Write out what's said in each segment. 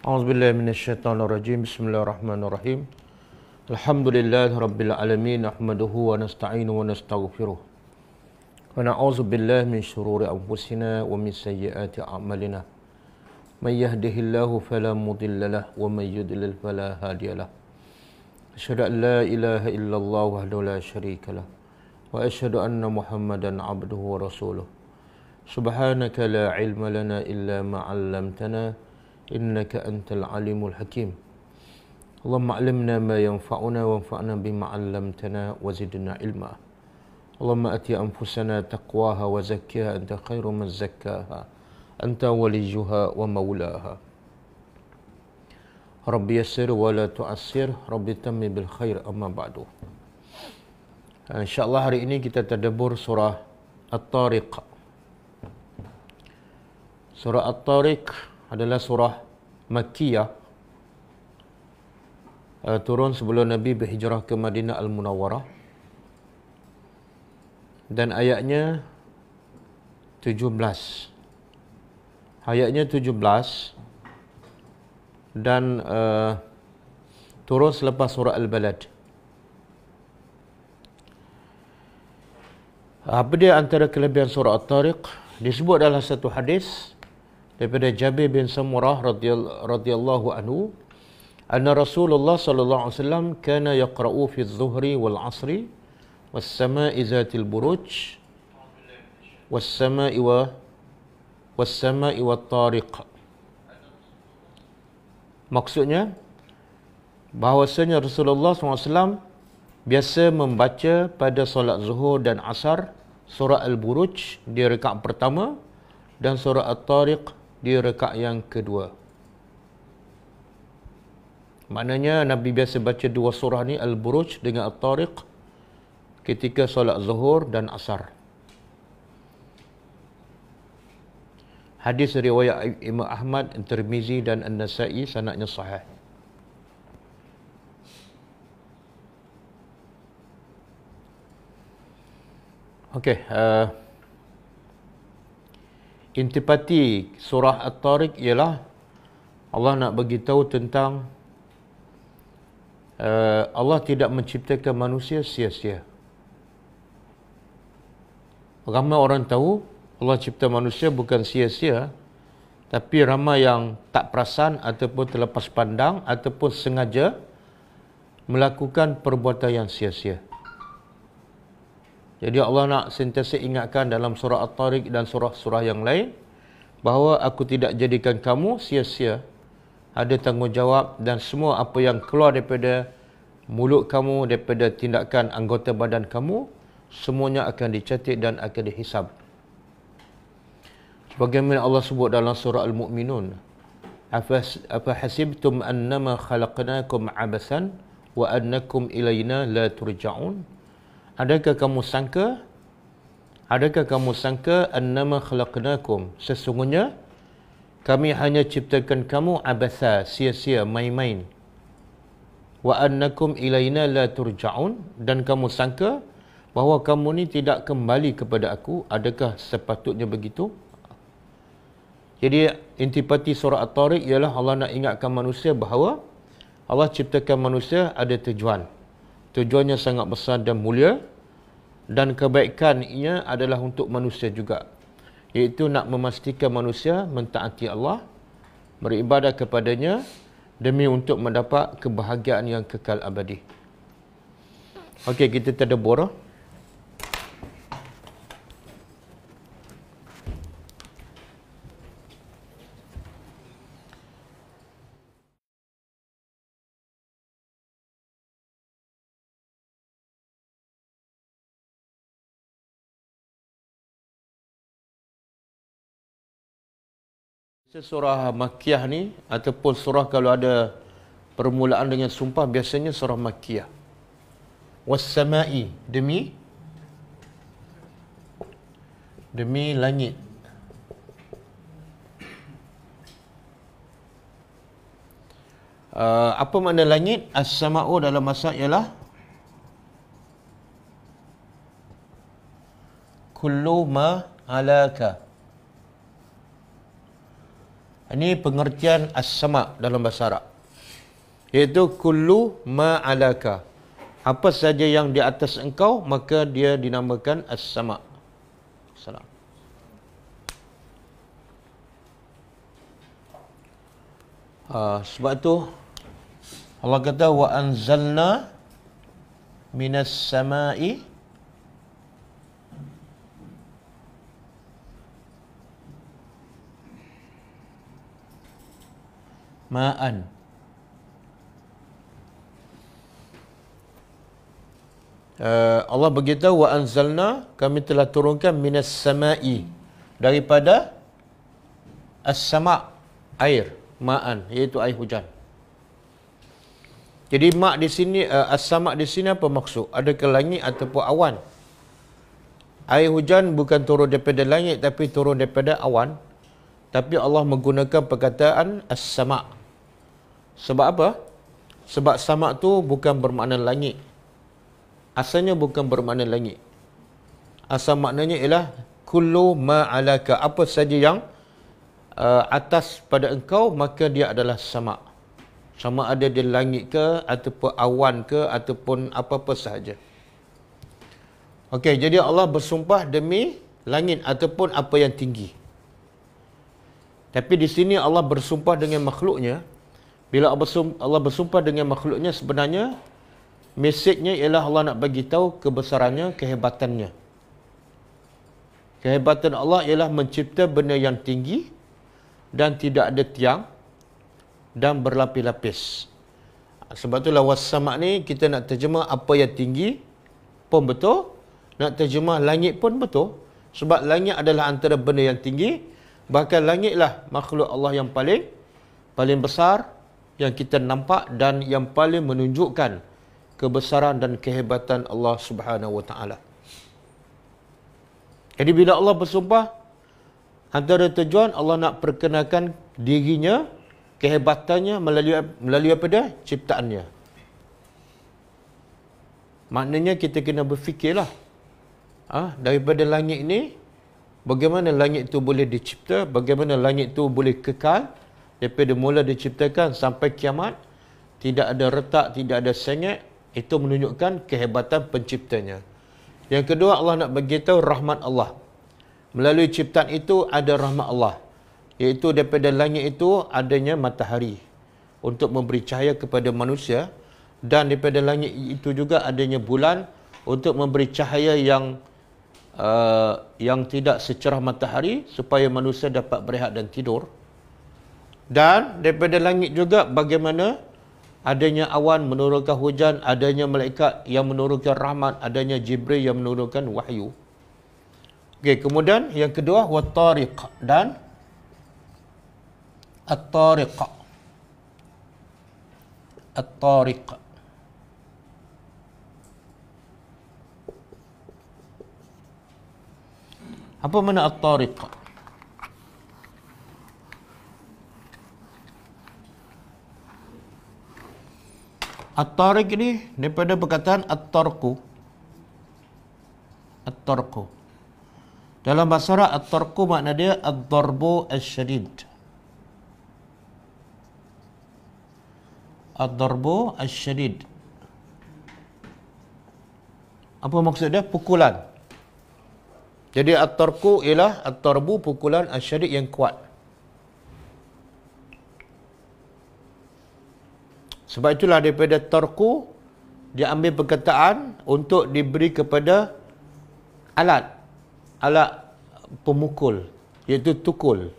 A'udzubillahi minasyaitonirrajim. Bismillahirrahmanirrahim. Alhamdulillahi rabbil alamin. Nahmaduhu wa nasta'inu wa nastaghfiruh. Wa na'udzu billahi min shururi anfusina wa min sayyiati a'malina. May yahdihillahu fala mudilla lahu wa may yudlil fala hadiya lahu. Asyhadu an la ilaha illallah wahdahu la syarika lahu wa asyhadu anna Muhammadan 'abduhu wa rasuluh. Subhanaka la ilma lana illa ma 'allamtana innaka antal alimul hakim. Allahumma 'allimna ma yanfa'una wanfa'na bima 'allamtana wa zidna ilma. Allahumma ati anfusana taqwaha wa zakkiha anta khairu man zakkaha anta waliyuha wa maulaha. Rabbi yassir wa la tu'assir, Rabbi tammi bil khair, amma ba'du. InsyaAllah hari ini kita tadabbur surah At-Tariq. Surah At-Tariq adalah surah Makkiyah, turun sebelum Nabi berhijrah ke Madinah Al-Munawwarah, dan ayatnya 17. Ayatnya 17 dan turun selepas surah Al-Balad. Apa dia antara kelebihan surah At-Tariq? Disebut dalam satu hadis daripada Jabir bin Samurah radhiyallahu anhu, anna Rasulullah sallallahu alaihi wasallam kana yaqra'u fi adh-dhuhri wal 'asri was sama'i zatil buruj was sama'i wat tariq. Maksudnya bahawasanya Rasulullah SAW biasa membaca pada solat zuhur dan asar surah Al-Buruj di rakaat pertama dan surah At-Tariq di rakaat yang kedua. Maknanya Nabi biasa baca dua surah ni, Al-Buruj dengan At-Tariq, ketika solat zuhur dan asar. Hadis riwayat Imam Ahmad, Tirmizi dan An-Nasa'i, sanadnya sahih. Okey, intipati surah At-Tariq ialah Allah nak bagi tahu tentang Allah tidak menciptakan manusia sia-sia. Ramai orang tahu Allah cipta manusia bukan sia-sia, tapi ramai yang tak perasan ataupun terlepas pandang ataupun sengaja melakukan perbuatan yang sia-sia. Jadi Allah nak sentiasa ingatkan dalam surah At-Tariq dan surah-surah yang lain bahawa aku tidak jadikan kamu sia-sia. Ada tanggungjawab dan semua apa yang keluar daripada mulut kamu, daripada tindakan anggota badan kamu, semuanya akan dicatat dan akan dihisab. Sebagaimana Allah sebut dalam surah Al-Mu'minun, afa hasibtum annama khalaqnakum abasan wa annakum ilayna la turja'un. Adakah kamu sangka annama khalaqnakum, sesungguhnya kami hanya ciptakan kamu abasa, sia-sia, main-main. Wa annakum ilayna la turja'un, dan kamu sangka bahawa kamu ni tidak kembali kepada aku. Adakah sepatutnya begitu? Jadi intipati surah At-Tariq ialah Allah nak ingatkan manusia bahawa Allah ciptakan manusia ada tujuan. Tujuannya sangat besar dan mulia, dan kebaikannya adalah untuk manusia juga, iaitu nak memastikan manusia mentaati Allah, beribadah kepadanya demi untuk mendapat kebahagiaan yang kekal abadi. Okey, kita tadabbur. Surah Makkiyah ni, ataupun surah kalau ada permulaan dengan sumpah, biasanya surah Makkiyah. Was-sama'i, demi langit. Apa makna langit? As-sama'u dalam bahasa ialah kullu ma alaka. Ini pengertian as-sama' dalam bahasa Arab. Iaitu kullu ma alaka. Apa saja yang di atas engkau, maka dia dinamakan as-sama'. Salam. Sebab itu Allah kata wa anzalna minas sama'i ma'an. Allah beritahu wa anzalna, kami telah turunkan minas sama'i, daripada as-sama', air, ma'an, iaitu air hujan. Jadi ma' di sini, as-sama' di sini apa maksud? Adakah langit ataupun awan? Air hujan bukan turun daripada langit tapi turun daripada awan. Tapi Allah menggunakan perkataan as-sama'. Sebab apa? Sebab sama' tu bukan bermakna langit. Asalnya bukan bermakna langit. Asal maknanya ialah kullu ma alaka, apa saja yang atas pada engkau, maka dia adalah sama'. Sama ada di langit ke, ataupun awan ke, ataupun apa-apa sahaja. Okey, jadi Allah bersumpah demi langit ataupun apa yang tinggi. Tapi di sini Allah bersumpah dengan makhluknya. Bila Allah bersumpah dengan makhluknya, sebenarnya mesejnya ialah Allah nak bagi tahu kebesarannya, kehebatannya. Kehebatan Allah ialah mencipta benda yang tinggi dan tidak ada tiang dan berlapis-lapis. Sebab itulah was-sama' ni kita nak terjemah apa yang tinggi pun betul, nak terjemah langit pun betul. Sebab langit adalah antara benda yang tinggi, bahkan langitlah makhluk Allah yang paling besar yang kita nampak dan yang paling menunjukkan kebesaran dan kehebatan Allah Subhanahu wa taala. Jadi bila Allah bersumpah, antara tujuan Allah nak perkenalkan dirinya, kehebatannya melalui apa dia? Ciptaannya. Maknanya kita kena berfikirlah. Daripada langit ni, bagaimana langit itu boleh dicipta, bagaimana langit itu boleh kekal daripada mula diciptakan sampai kiamat, tidak ada retak, tidak ada sengit. Itu menunjukkan kehebatan penciptanya. Yang kedua, Allah nak beritahu rahmat Allah. Melalui ciptaan itu ada rahmat Allah, iaitu daripada langit itu adanya matahari untuk memberi cahaya kepada manusia, dan daripada langit itu juga adanya bulan untuk memberi cahaya yang tidak secerah matahari supaya manusia dapat berehat dan tidur. Dan daripada langit juga bagaimana adanya awan menurunkan hujan, adanya malaikat yang menurunkan rahmat, adanya Jibril yang menurunkan wahyu. Okey, kemudian yang kedua wat-tariq dan at-tariq. At-tariq. Apa makna at-tariq? At-tariq ni daripada perkataan at-tarqu. At-tarqu. Dalam bahasa Arab, at-tarqu makna dia ad-darbu asy-syadid. Ad-darbu asy-syadid. Apa maksud dia? Pukulan. Jadi at-tarqu ialah at-darbu, pukulan asy-syadid yang kuat. Sebab itulah daripada tarku dia ambil perkataan untuk diberi kepada alat pemukul, iaitu tukul,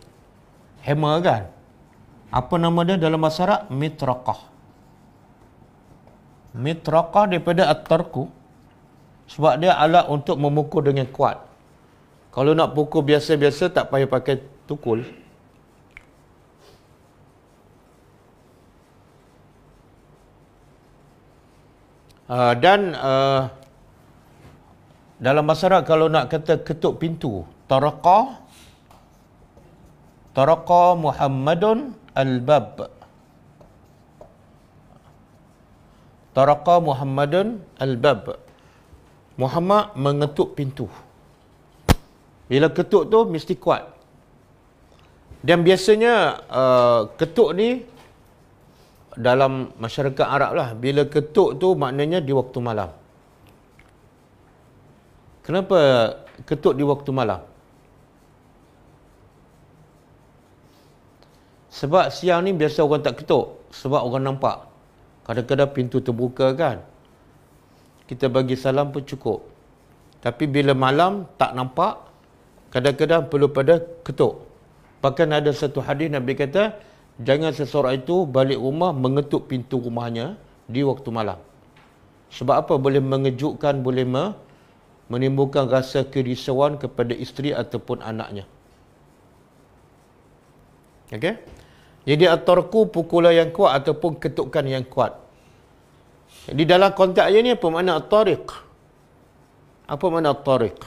hammer kan. Apa nama dia dalam bahasa Arab? Mitraqah. Mitraqah daripada at-tarku, sebab dia alat untuk memukul dengan kuat. Kalau nak pukul biasa-biasa tak payah pakai tukul. Dalam bahasa Arab kalau nak kata ketuk pintu, taraqa Muhammadun al-bab. Taraqa Muhammadun al-bab. Muhammad mengetuk pintu. Bila ketuk tu mesti kuat. Dan biasanya ketuk ni dalam masyarakat Arab lah, bila ketuk tu maknanya di waktu malam. Kenapa ketuk di waktu malam? Sebab siang ni biasa orang tak ketuk, sebab orang nampak. Kadang-kadang pintu terbuka kan, kita bagi salam pun cukup. Tapi bila malam tak nampak, kadang-kadang perlu pada ketuk. Bahkan ada satu hadis Nabi kata, jangan seseorang itu balik rumah mengetuk pintu rumahnya di waktu malam. Sebab apa? Boleh mengejutkan, boleh menimbulkan rasa kerisauan kepada isteri ataupun anaknya. Okey? Jadi at-tarku pukulan yang kuat ataupun ketukan yang kuat. Di dalam konteks ayat ni apa makna at-tariq? Apa makna at-tariq?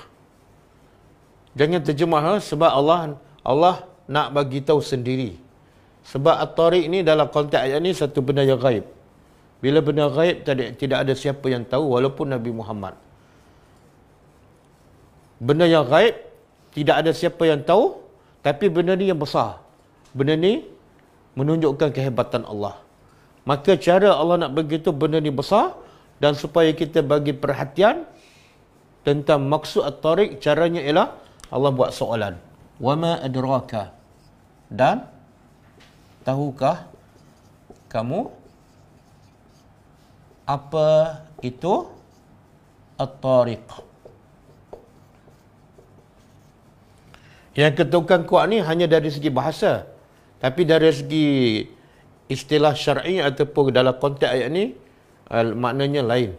Jangan terjemah sebab Allah nak bagi tahu sendiri. Sebab at-tariq ni dalam konteks ayat ni satu benda yang gaib. Bila benda gaib tidak ada siapa yang tahu walaupun Nabi Muhammad. Benda yang gaib tidak ada siapa yang tahu, tapi benda ni yang besar. Benda ni menunjukkan kehebatan Allah. Maka cara Allah nak begitu benda ni besar, dan supaya kita bagi perhatian tentang maksud at-tariq, caranya ialah Allah buat soalan. Wama adraka, dan tahukah kamu apa itu at-tariq? Yang ketukan kuat ni hanya dari segi bahasa, tapi dari segi istilah syar'i ataupun dalam konteks ayat ni maknanya lain.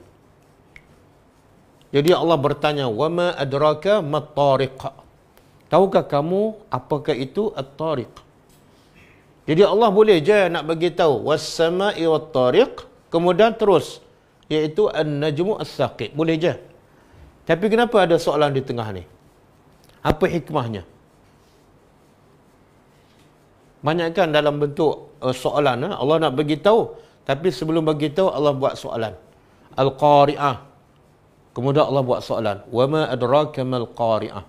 Jadi Allah bertanya, wama adraka mat-tariq? Tahukah kamu apakah itu at-tariq? Jadi Allah boleh je nak bagi tahu was-sama'i wat-tariq, kemudian terus iaitu an-najmu as-saqib. Boleh je. Tapi kenapa ada soalan di tengah ni? Apa hikmahnya? Banyak kan dalam bentuk soalan. Allah nak bagi tahu, tapi sebelum bagi tahu Allah buat soalan. Al-Qari'ah. Kemudian Allah buat soalan. Wa ma adraka mal qari'ah?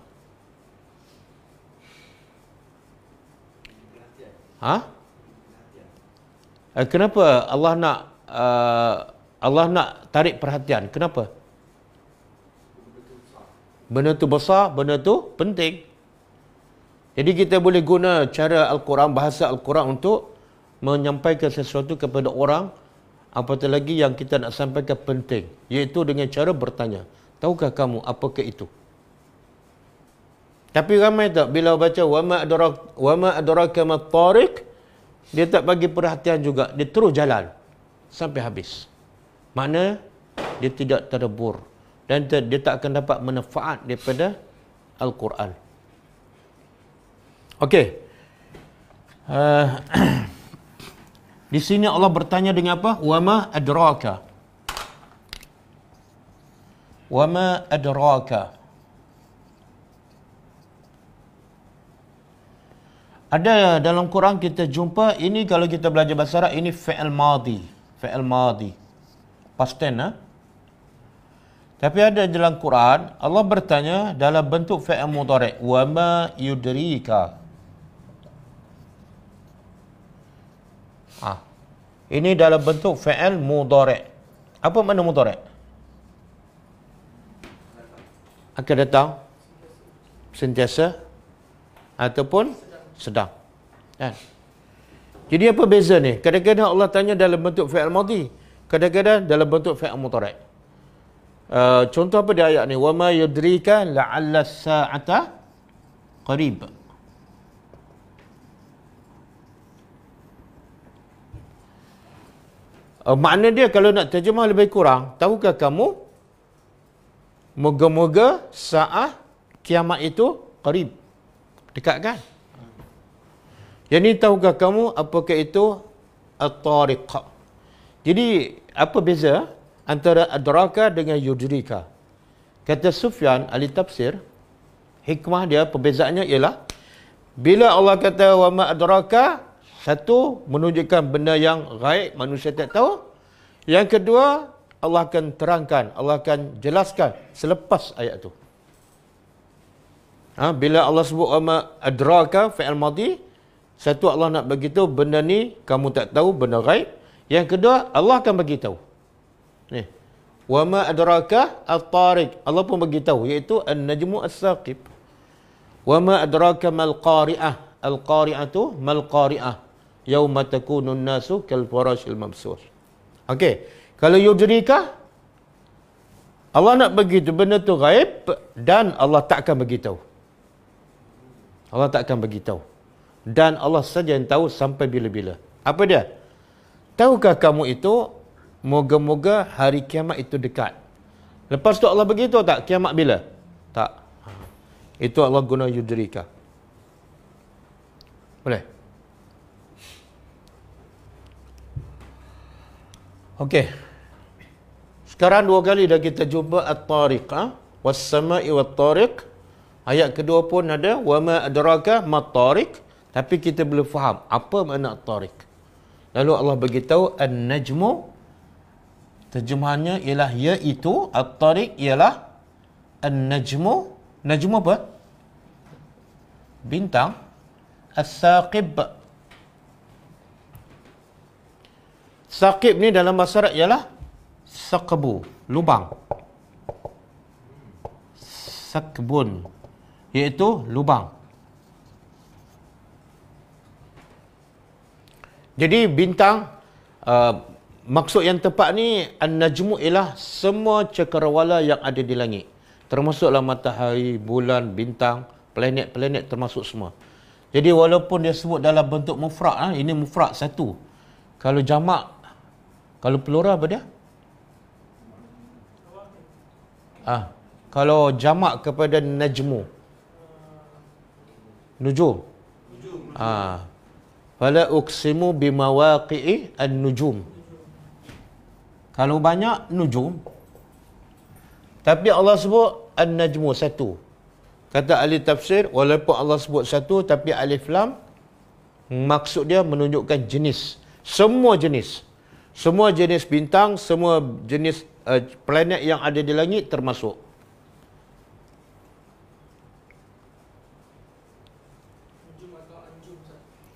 Kenapa Allah nak tarik perhatian? Kenapa? Benda tu besar, benda tu penting. Jadi kita boleh guna cara Al-Quran, bahasa Al-Quran untuk menyampaikan sesuatu kepada orang, apatah lagi yang kita nak sampaikan penting, iaitu dengan cara bertanya. Tahukah kamu apakah itu? Tapi ramai tak bila baca wama adraka mat-tariq, dia tak bagi perhatian juga, dia terus jalan sampai habis. Makna dia tidak tadabbur dan dia tak akan dapat manfaat daripada Al-Quran. Okey. Di sini Allah bertanya dengan apa? Wama adraka. Wama adraka. Ada dalam Quran kita jumpa, ini kalau kita belajar bahasa Arab, ini fi'il madhi. Fi'il madhi. Past tense. Tapi ada dalam Quran, Allah bertanya dalam bentuk fi'il mudhari'. Wa ma yudrika. Ini dalam bentuk fi'il mudhari'. Apa makna mudhari'? Akan datang. Sentiasa. Ataupun sedang. Kan? Jadi apa beza ni? Kadang-kadang Allah tanya dalam bentuk fi'il madhi, kadang-kadang dalam bentuk fi'il mudhari'. Contoh apa di ayat ni? Wa ma yudrika la'alla as-sa'ata qarib. Makna dia kalau nak terjemah lebih kurang, tahukah kamu moga-moga saat kiamat itu qarib, dekat kan? Yang ni tahukah kamu apakah itu at-tariq? Jadi apa beza antara adraka dengan yudrika? Kata Sufyan ahli tafsir, hikmah dia perbezaannya ialah bila Allah kata wa ma adraka, satu menunjukkan benda yang gaib, manusia tak tahu. Yang kedua, Allah akan terangkan, Allah akan jelaskan selepas ayat tu. Bila Allah sebut wa ma adraka fi'il madhi, Satu, Allah nak beritahu benda ni kamu tak tahu, benda ghaib. Yang kedua, Allah akan beritahu. Ni. Wa ma adraka at-tariq. Allah pun beritahu, iaitu an-najmu as-saqib. Wa ma adraka mal qari'ah. Al-qari'atu mal qari'ah. Yauma takunu an-nasu kal farashil mabsur. Okey. Kalau yudrika, Allah nak beritahu benda tu ghaib dan Allah tak akan beritahu. Allah tak akan beritahu. Dan Allah saja yang tahu sampai bila-bila. Apa dia? Tahukah kamu itu, moga-moga hari kiamat itu dekat. Lepas tu Allah beritahu tak kiamat bila? Tak. Itu Allah guna yudrika. Boleh? Okey. Sekarang dua kali dah kita jumpa at-tariq, was-sama'i wat-tariq. Ayat kedua pun ada wa ma adraka mat-tariq. Tapi kita belum faham apa makna at-tariq. Lalu Allah beritahu an-najmu, terjemahannya ialah iaitu, at-tariq ialah an-najmu. Najmu apa? Bintang. As-saqib. Saqib ni dalam bahasa Arab ialah saqbu, lubang. Saqbun, iaitu lubang. Jadi bintang, maksud yang tepat ni, an-najmu ialah semua cakrawala yang ada di langit. Termasuklah matahari, bulan, bintang, planet-planet termasuk semua. Jadi walaupun dia sebut dalam bentuk mufrad, ini mufrad satu. Kalau jamak, kalau plural apa dia? Kalau jamak kepada najmu, nujum. Fala uqsimu bimawaqi'i an-nujum. Kalau banyak, nujum. Tapi Allah sebut an-najmu satu. Kata ahli tafsir, walaupun Allah sebut satu, tapi alif lam, maksud dia menunjukkan jenis. Semua jenis. Semua jenis bintang, semua jenis planet yang ada di langit termasuk.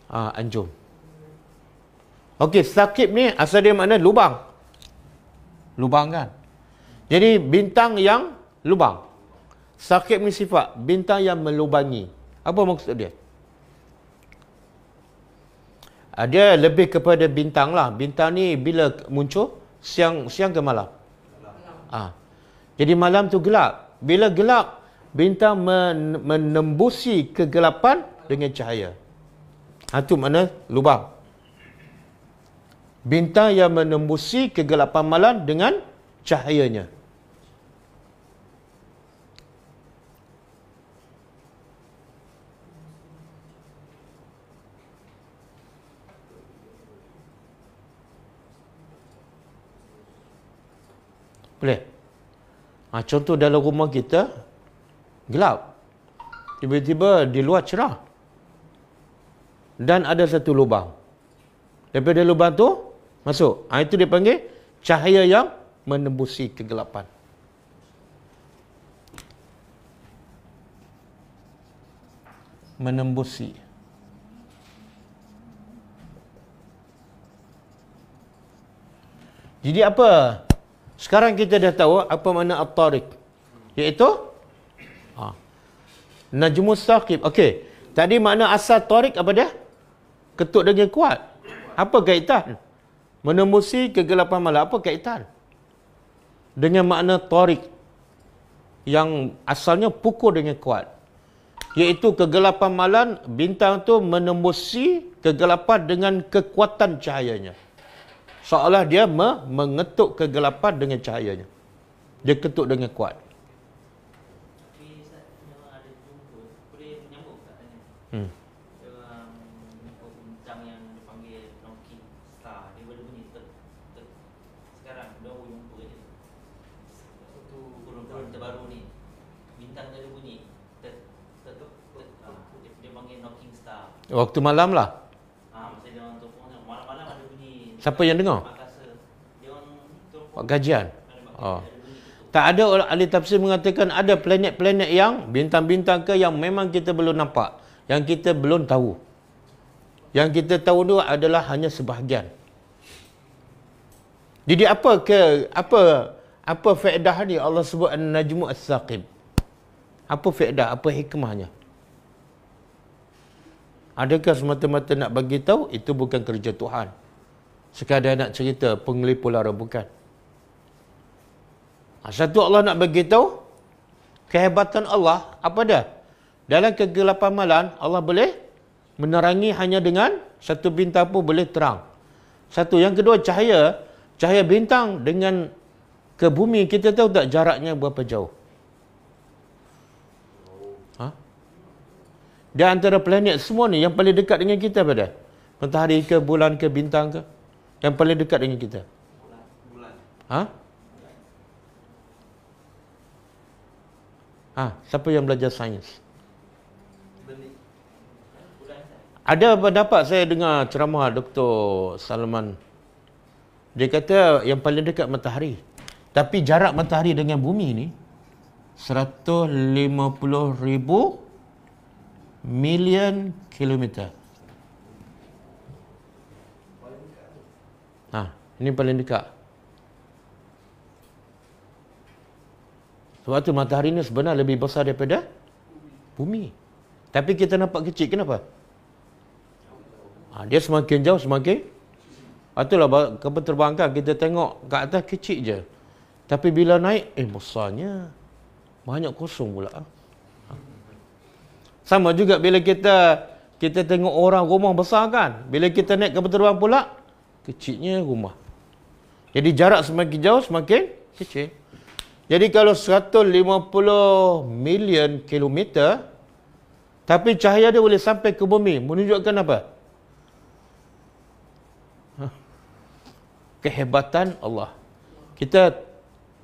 Anjum. Okey, saqib ni asal dia makna lubang. Lubang kan? Jadi bintang yang lubang. Saqib ni sifat bintang yang melubangi. Apa maksud dia? Dia lebih kepada bintang lah. Bintang ni bila muncul, siang ke malam? Jadi malam tu gelap. Bila gelap, bintang menembusi kegelapan dengan cahaya. Itu makna lubang. Bintang yang menembusi kegelapan malam dengan cahayanya. Boleh? Contoh dalam rumah kita, gelap. Tiba-tiba di luar cerah. Dan ada satu lubang. Daripada lubang tu, masuk. Itu dia panggil cahaya yang menembusi kegelapan. Menembusi. Jadi apa? Sekarang kita dah tahu apa makna at-tariq. Iaitu najmus saqib. Okey. Tadi makna asal tariq apa dia? Ketuk dengan kuat. Apa kaitan? Menembusi kegelapan malam. Apa kaitan? Dengan makna tariq yang asalnya pukul dengan kuat. Iaitu kegelapan malam, bintang tu menembusi kegelapan dengan kekuatan cahayanya. Seolah dia mengetuk kegelapan dengan cahayanya. Dia ketuk dengan kuat. Bintang yang dipanggil knocking star, dia boleh bunyi tek tek. Sekarang dia boleh jumpa je. Satu kurun terbaru ni, bintang dia ada bunyi tek tek tek. Dia panggil knocking star. Waktu malam lah. Masa dia orang topong malam-malam ada bunyi. Siapa yang dengar? Dia orang topong Kajian. Tak ada ahli tafsir mengatakan ada planet-planet yang bintang-bintang ke yang memang kita belum nampak, yang kita belum tahu. Yang kita tahu tu adalah hanya sebahagian. Jadi apa faedah ni Allah sebut An-Najmu As-Saqib? Apa faedah, apa hikmahnya? Adakah semata-mata nak bagi tahu itu bukan kerja Tuhan? Sekadar nak cerita penglipu lara, bukan. Satu, Allah nak bagi tahu kehebatan Allah. Apa dah? Dalam kegelapan malam Allah boleh menerangi hanya dengan satu bintang pun boleh terang. Satu. Yang kedua, cahaya bintang dengan ke bumi, kita tahu tak jaraknya berapa jauh? Di antara planet semua ni, yang paling dekat dengan kita pada? Matahari ke, bulan ke, bintang ke? Yang paling dekat dengan kita? Bulan. Siapa yang belajar sains? Ada pendapat, saya dengar ceramah Dr. Salman. Dia kata yang paling dekat matahari. Tapi jarak matahari dengan bumi ni 150,000 million kilometer. Ini paling dekat. Sebab tu matahari ni sebenarnya lebih besar daripada bumi. Tapi kita nampak kecil. Kenapa? Dia semakin jauh semakin. Itulah kapal terbang kan, kita tengok kat atas kecil je. Tapi bila naik, besarnya. Banyak kosong pula. Sama juga bila kita tengok orang rumah besar kan. Bila kita naik kapal terbang pula, kecilnya rumah. Jadi jarak semakin jauh semakin kecil. Jadi kalau 150 million kilometer, tapi cahaya dia boleh sampai ke bumi, menunjukkan apa? Kehebatan Allah. Kita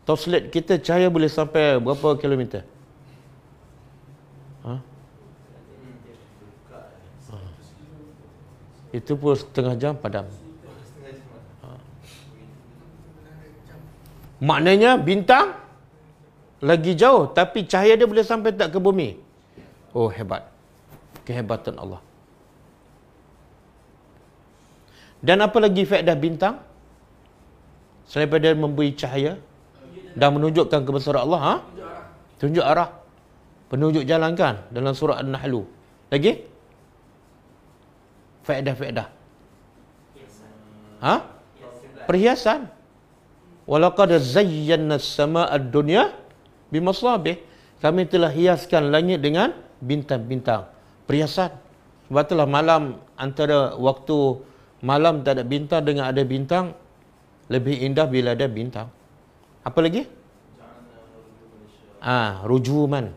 toslet kita cahaya boleh sampai berapa kilometer? Itu pun setengah jam padam. Maknanya bintang lagi jauh, tapi cahaya dia boleh sampai tak ke bumi? Oh, hebat. Kehebatan Allah. Dan apa lagi faedah bintang? Selain daripada memberi cahaya dan menunjukkan kebesaran Allah, tunjuk arah. Penunjuk jalan kan dalam surah An-Nahl. Lagi? Faedah-faedah. Perhiasan. Walaqad zayyana as-samaa'a ad-dunya bimasabih. Kami telah hiaskan langit dengan bintang-bintang. Perhiasan. Sebab itulah malam, antara waktu malam tak ada bintang dengan ada bintang, lebih indah bila ada bintang. Apa lagi? Rujuman.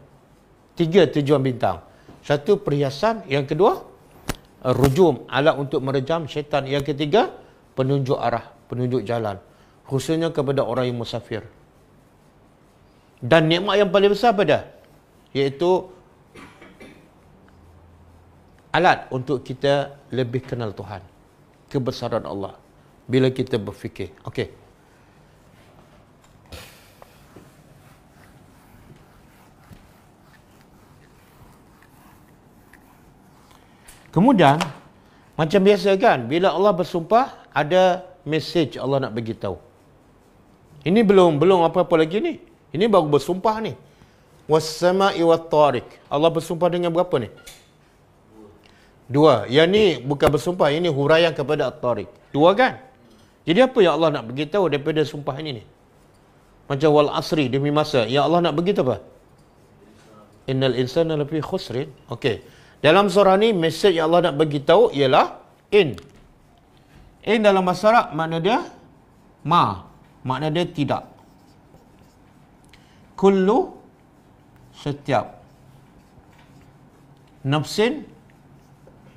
3 tujuan bintang. Satu, perhiasan. Yang kedua, rujum, alat untuk merejam syaitan. Yang ketiga, penunjuk arah, penunjuk jalan. Khususnya kepada orang yang musafir. Dan nikmat yang paling besar pada, iaitu alat untuk kita lebih kenal Tuhan. Kebesaran Allah. Bila kita berfikir. Okey. Kemudian, macam biasa kan, bila Allah bersumpah, ada mesej Allah nak bagi tahu. Ini belum apa-apa lagi ni. Ini baru bersumpah ni. Was-sama'i wat-tariq. Allah bersumpah dengan berapa ni? 2. Yang ni bukan bersumpah, ini huraian kepada at-tariq. 2 kan? Jadi apa yang Allah nak bagi tahu daripada sumpah ini ni? Macam wal asri, demi masa. Yang Allah nak bagi tahu apa? Innal insana lafi khusrin. Okey. Dalam surah ni, mesej yang Allah nak bagi tahu ialah in. In dalam bahasa Arab makna dia makna dia tidak. Kullu, setiap. Nafsin,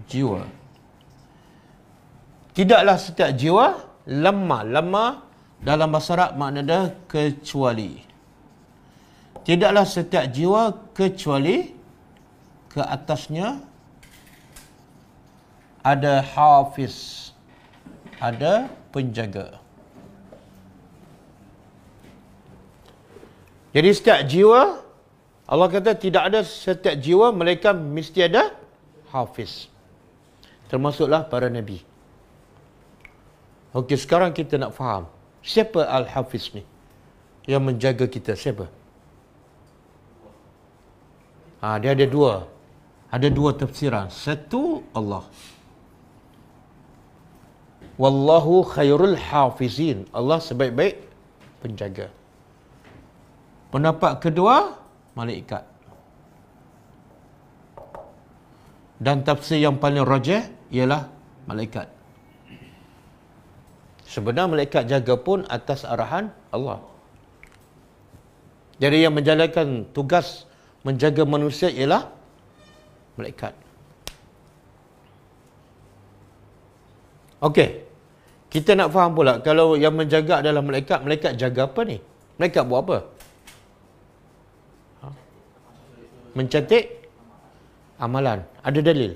jiwa. Tidaklah setiap jiwa. Lamma dalam bahasa Arab makna dia kecuali. Tidaklah setiap jiwa kecuali ke atasnya ada hafiz, ada penjaga. Jadi setiap jiwa, Allah kata tidak ada setiap jiwa mereka mesti ada hafiz. termasuklah para Nabi. Okey, sekarang kita nak faham. Siapa Al-Hafiz ni? Yang menjaga kita, siapa? Dia ada dua. Ada dua tafsiran. Satu, Allah. Wallahu khairul hafizin. Allah sebaik-baik penjaga. Pendapat kedua, malaikat. Dan tafsir yang paling rajih ialah malaikat. Sebenarnya malaikat jaga pun atas arahan Allah. Jadi yang menjalankan tugas menjaga manusia ialah malaikat. Okey. Kita nak faham pula, kalau yang menjaga adalah malaikat, malaikat jaga apa ni? Malaikat buat apa? Mencatat amalan. Ada dalil?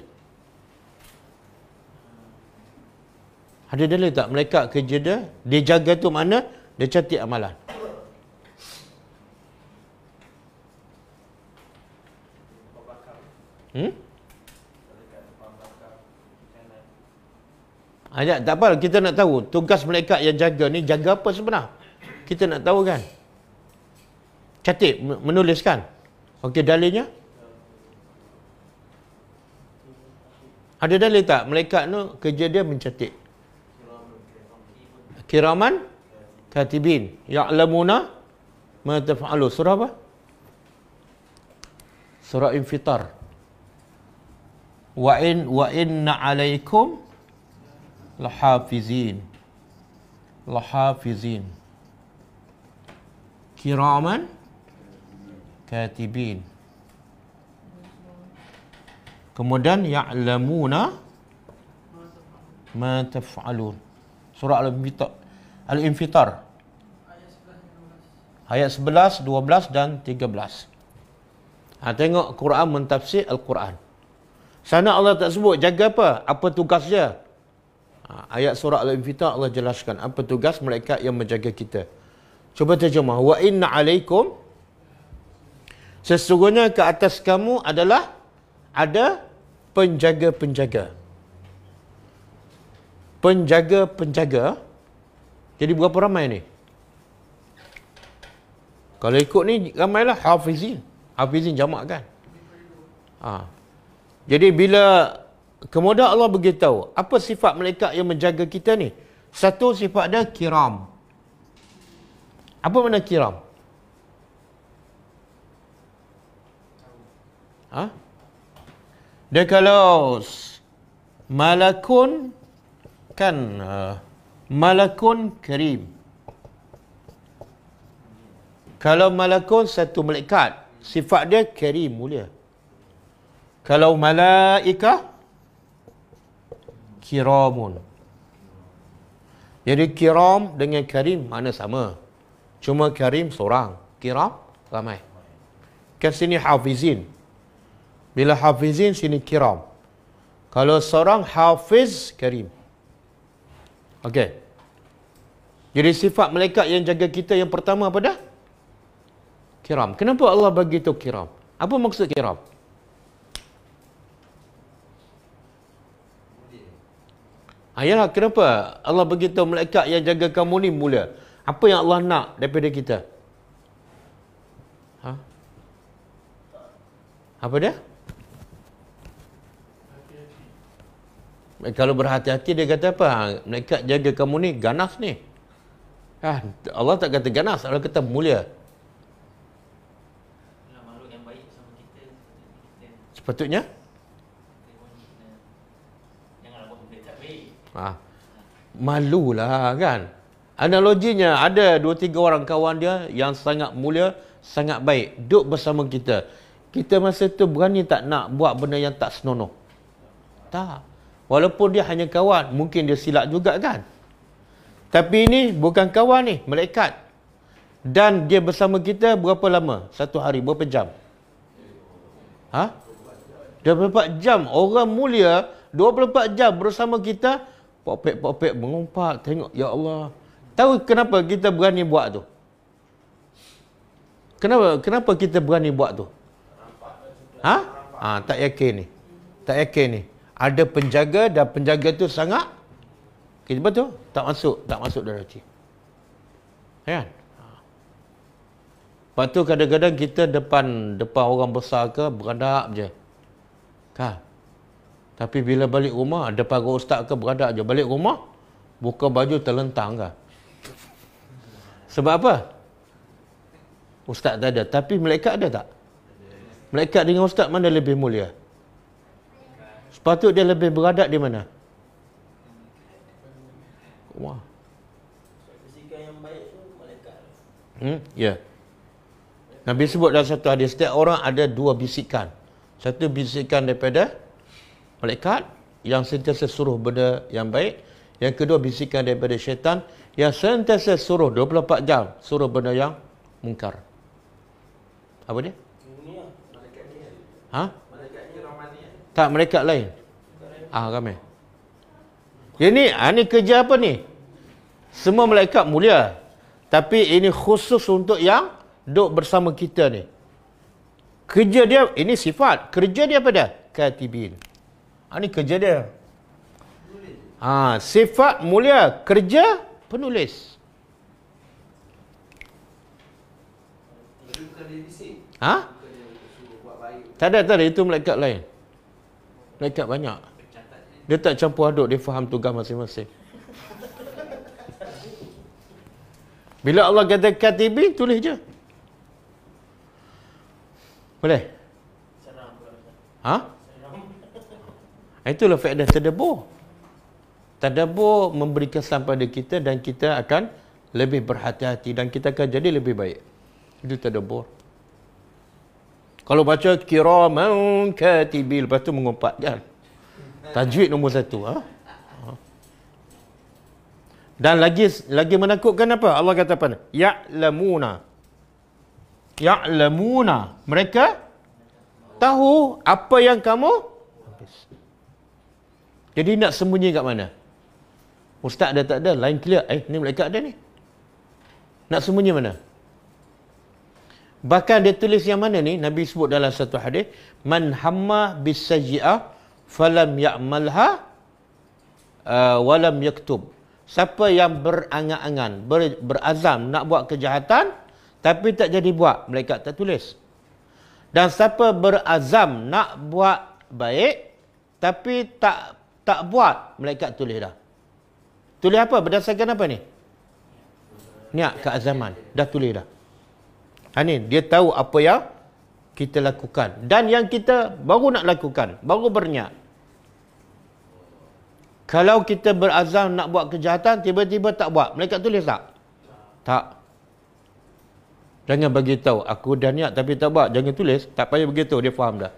Ada dalil tak? Malaikat kerja dia jaga tu mana? Dia catat amalan. Tak apa, kita nak tahu tugas malaikat yang jaga ni jaga apa sebenarnya. Kita nak tahu kan. Catat, menuliskan. Okey, dalilnya? Ada dalil tak? Malaikat tu kerja dia mencatat. Kiraman katibin ya'lamuna ma taf'alu. Surah apa? Surah Infitar. Wa inna 'alaikum lahafizin. Kiraman katibin. Kemudian ya'lamuna ma taf'alun. Surah Al-Infitar. Ayat 11, 12 dan 13. Tengok Quran mentafsir Al-Quran. Sana Allah tak sebut jaga apa? Apa tugas dia? Ayat surah Al-Infitar Allah jelaskan apa tugas malaikat yang menjaga kita. Cuba terjemah. Wa inna alaikum, sesungguhnya ke atas kamu adalah ada penjaga-penjaga. Penjaga-penjaga. Jadi berapa ramai ni? Kalau ikut ni ramailah hafizin. Hafizin jamak kan? Jadi bila kemudian Allah beritahu apa sifat malaikat yang menjaga kita ni? Satu, sifat dia kiram. Apa makna kiram? Dia kalau malakun kan malakun karim. Kalau malakun satu malaikat, sifat dia karim, mulia. Kalau malaikah kiramun. Jadi kiram dengan karim mana sama. Cuma karim seorang, kiram ramai. Kan sini hafizin. Bila hafizin sini kiram. Kalau seorang hafiz karim. Okey. Jadi sifat malaikat yang jaga kita yang pertama apa dah? Kiram. Kenapa Allah bagi itu kiram? Apa maksud kiram? Ayalah, kenapa Allah beritahu malaikat yang jaga kamu ni mulia? Apa yang Allah nak daripada kita? Apa dia? Kalau berhati-hati dia kata apa? Malaikat jaga kamu ni ganas ni. Allah tak kata ganas, Allah kata mulia. Makhluk yang baik sama kita. Sepatutnya? Janganlah buat benda tak baik. Malulah kan. Analoginya ada 2-3 orang kawan dia yang sangat mulia, sangat baik, duduk bersama kita. Kita masa tu berani tak nak buat benda yang tak senonoh? Tak. Walaupun dia hanya kawan, mungkin dia silap juga kan. Tapi ini bukan kawan ni, malaikat. Dan dia bersama kita berapa lama? Satu hari, berapa jam? 24 jam. Orang mulia 24 jam bersama kita, popek-popek mengumpat, tengok, ya Allah. Tahu kenapa kita berani buat tu? Kenapa kita berani buat tu? Tak yakin ni. Tak yakin ni. Ada penjaga dan penjaga tu sangat kita betul tak masuk dalam hati. Kan? Lepas tu kadang-kadang kita depan orang besar ke beradak je. Kan? Tapi bila balik rumah, depan orang ustaz ke beradak je. Balik rumah, buka baju terlentang kan? Sebab apa? Ustaz tak ada. Tapi malaikat ada tak? Malaikat dengan ustaz mana lebih mulia? Sepatut dia lebih beradak di mana? Rumah. Bisikan yang baik tu malaikat. Ya. Nabi sebut dalam satu hadis, setiap orang ada dua bisikan. Satu bisikan daripada malaikat yang sentiasa suruh benda yang baik. Yang kedua bisikan daripada syaitan yang sentiasa suruh 24 jam suruh benda yang mungkar. Apa dia? Ini lah, malaikat ni kan. Ha? Malaikat ni Rahmani kan. Tak, malaikat lain. Ramai. Ini kerja apa ni? Semua malaikat mulia. Tapi ini khusus untuk yang duduk bersama kita ni. Kerja dia, ini sifat. Kerja dia apa dia? Katibin. Ini kerja dia. Sifat mulia. Kerja penulis. Tak ada. Itu malaikat lain. Malaikat banyak. Dia tak campur aduk. Dia faham tugas masing-masing. Bila Allah kata katibin, tulis je. Boleh? Itulah faedah tadabbur. Tadabbur memberi kesan pada kita dan kita akan lebih berhati-hati dan kita akan jadi lebih baik. Itu tadabbur. Kalau baca kiraman katibin, lepas tu mengumpat kan. Tajwid nombor 1. Dan lagi menakutkan apa? Allah kata apa? Ya'lamuna. Mereka tahu apa yang kamu habis. Jadi nak sembunyi kat mana? Ustaz ada tak ada? Lain clear. Ni malaikat ada ni. Nak sembunyi mana? Bahkan dia tulis yang mana ni? Nabi sebut dalam satu hadis, man hamma bisayyi'ah falam ya'malha walam yaktub. Siapa yang berangan-angan, berazam nak buat kejahatan tapi tak jadi buat, malaikat tak tulis. Dan siapa berazam nak buat baik tapi tak buat, malaikat tulis dah. Tulis apa? Berdasarkan apa ni? Niat keazaman. Dah tulis dah. Ni dia tahu apa yang kita lakukan dan yang kita baru nak lakukan, baru berniat. Kalau kita berazam nak buat kejahatan, tiba-tiba tak buat, malaikat tulis tak? Tak. Jangan bagi tahu aku dah niat tapi tak buat, jangan tulis. Tak payah begitu, dia faham dah.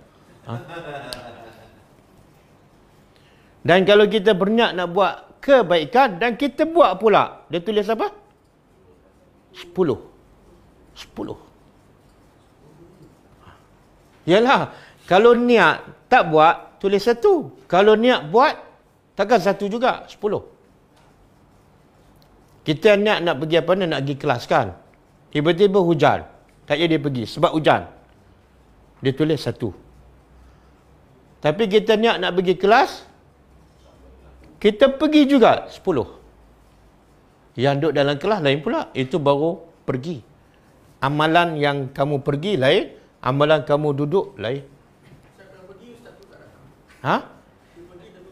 Dan kalau kita berniat nak buat kebaikan dan kita buat pula, dia tulis apa? 10. Yalah, kalau niat tak buat, tulis 1. Kalau niat buat, takkan 1 juga, 10. Kita nak pergi apa ni? Nak pergi kelas kan? Tiba-tiba hujan. Tak payah dia pergi. Sebab hujan. Dia tulis 1. Tapi kita nak pergi kelas, kita pergi juga 10. Yang duduk dalam kelas lain pula. Itu baru pergi. Amalan yang kamu pergi lain. Amalan kamu duduk lain.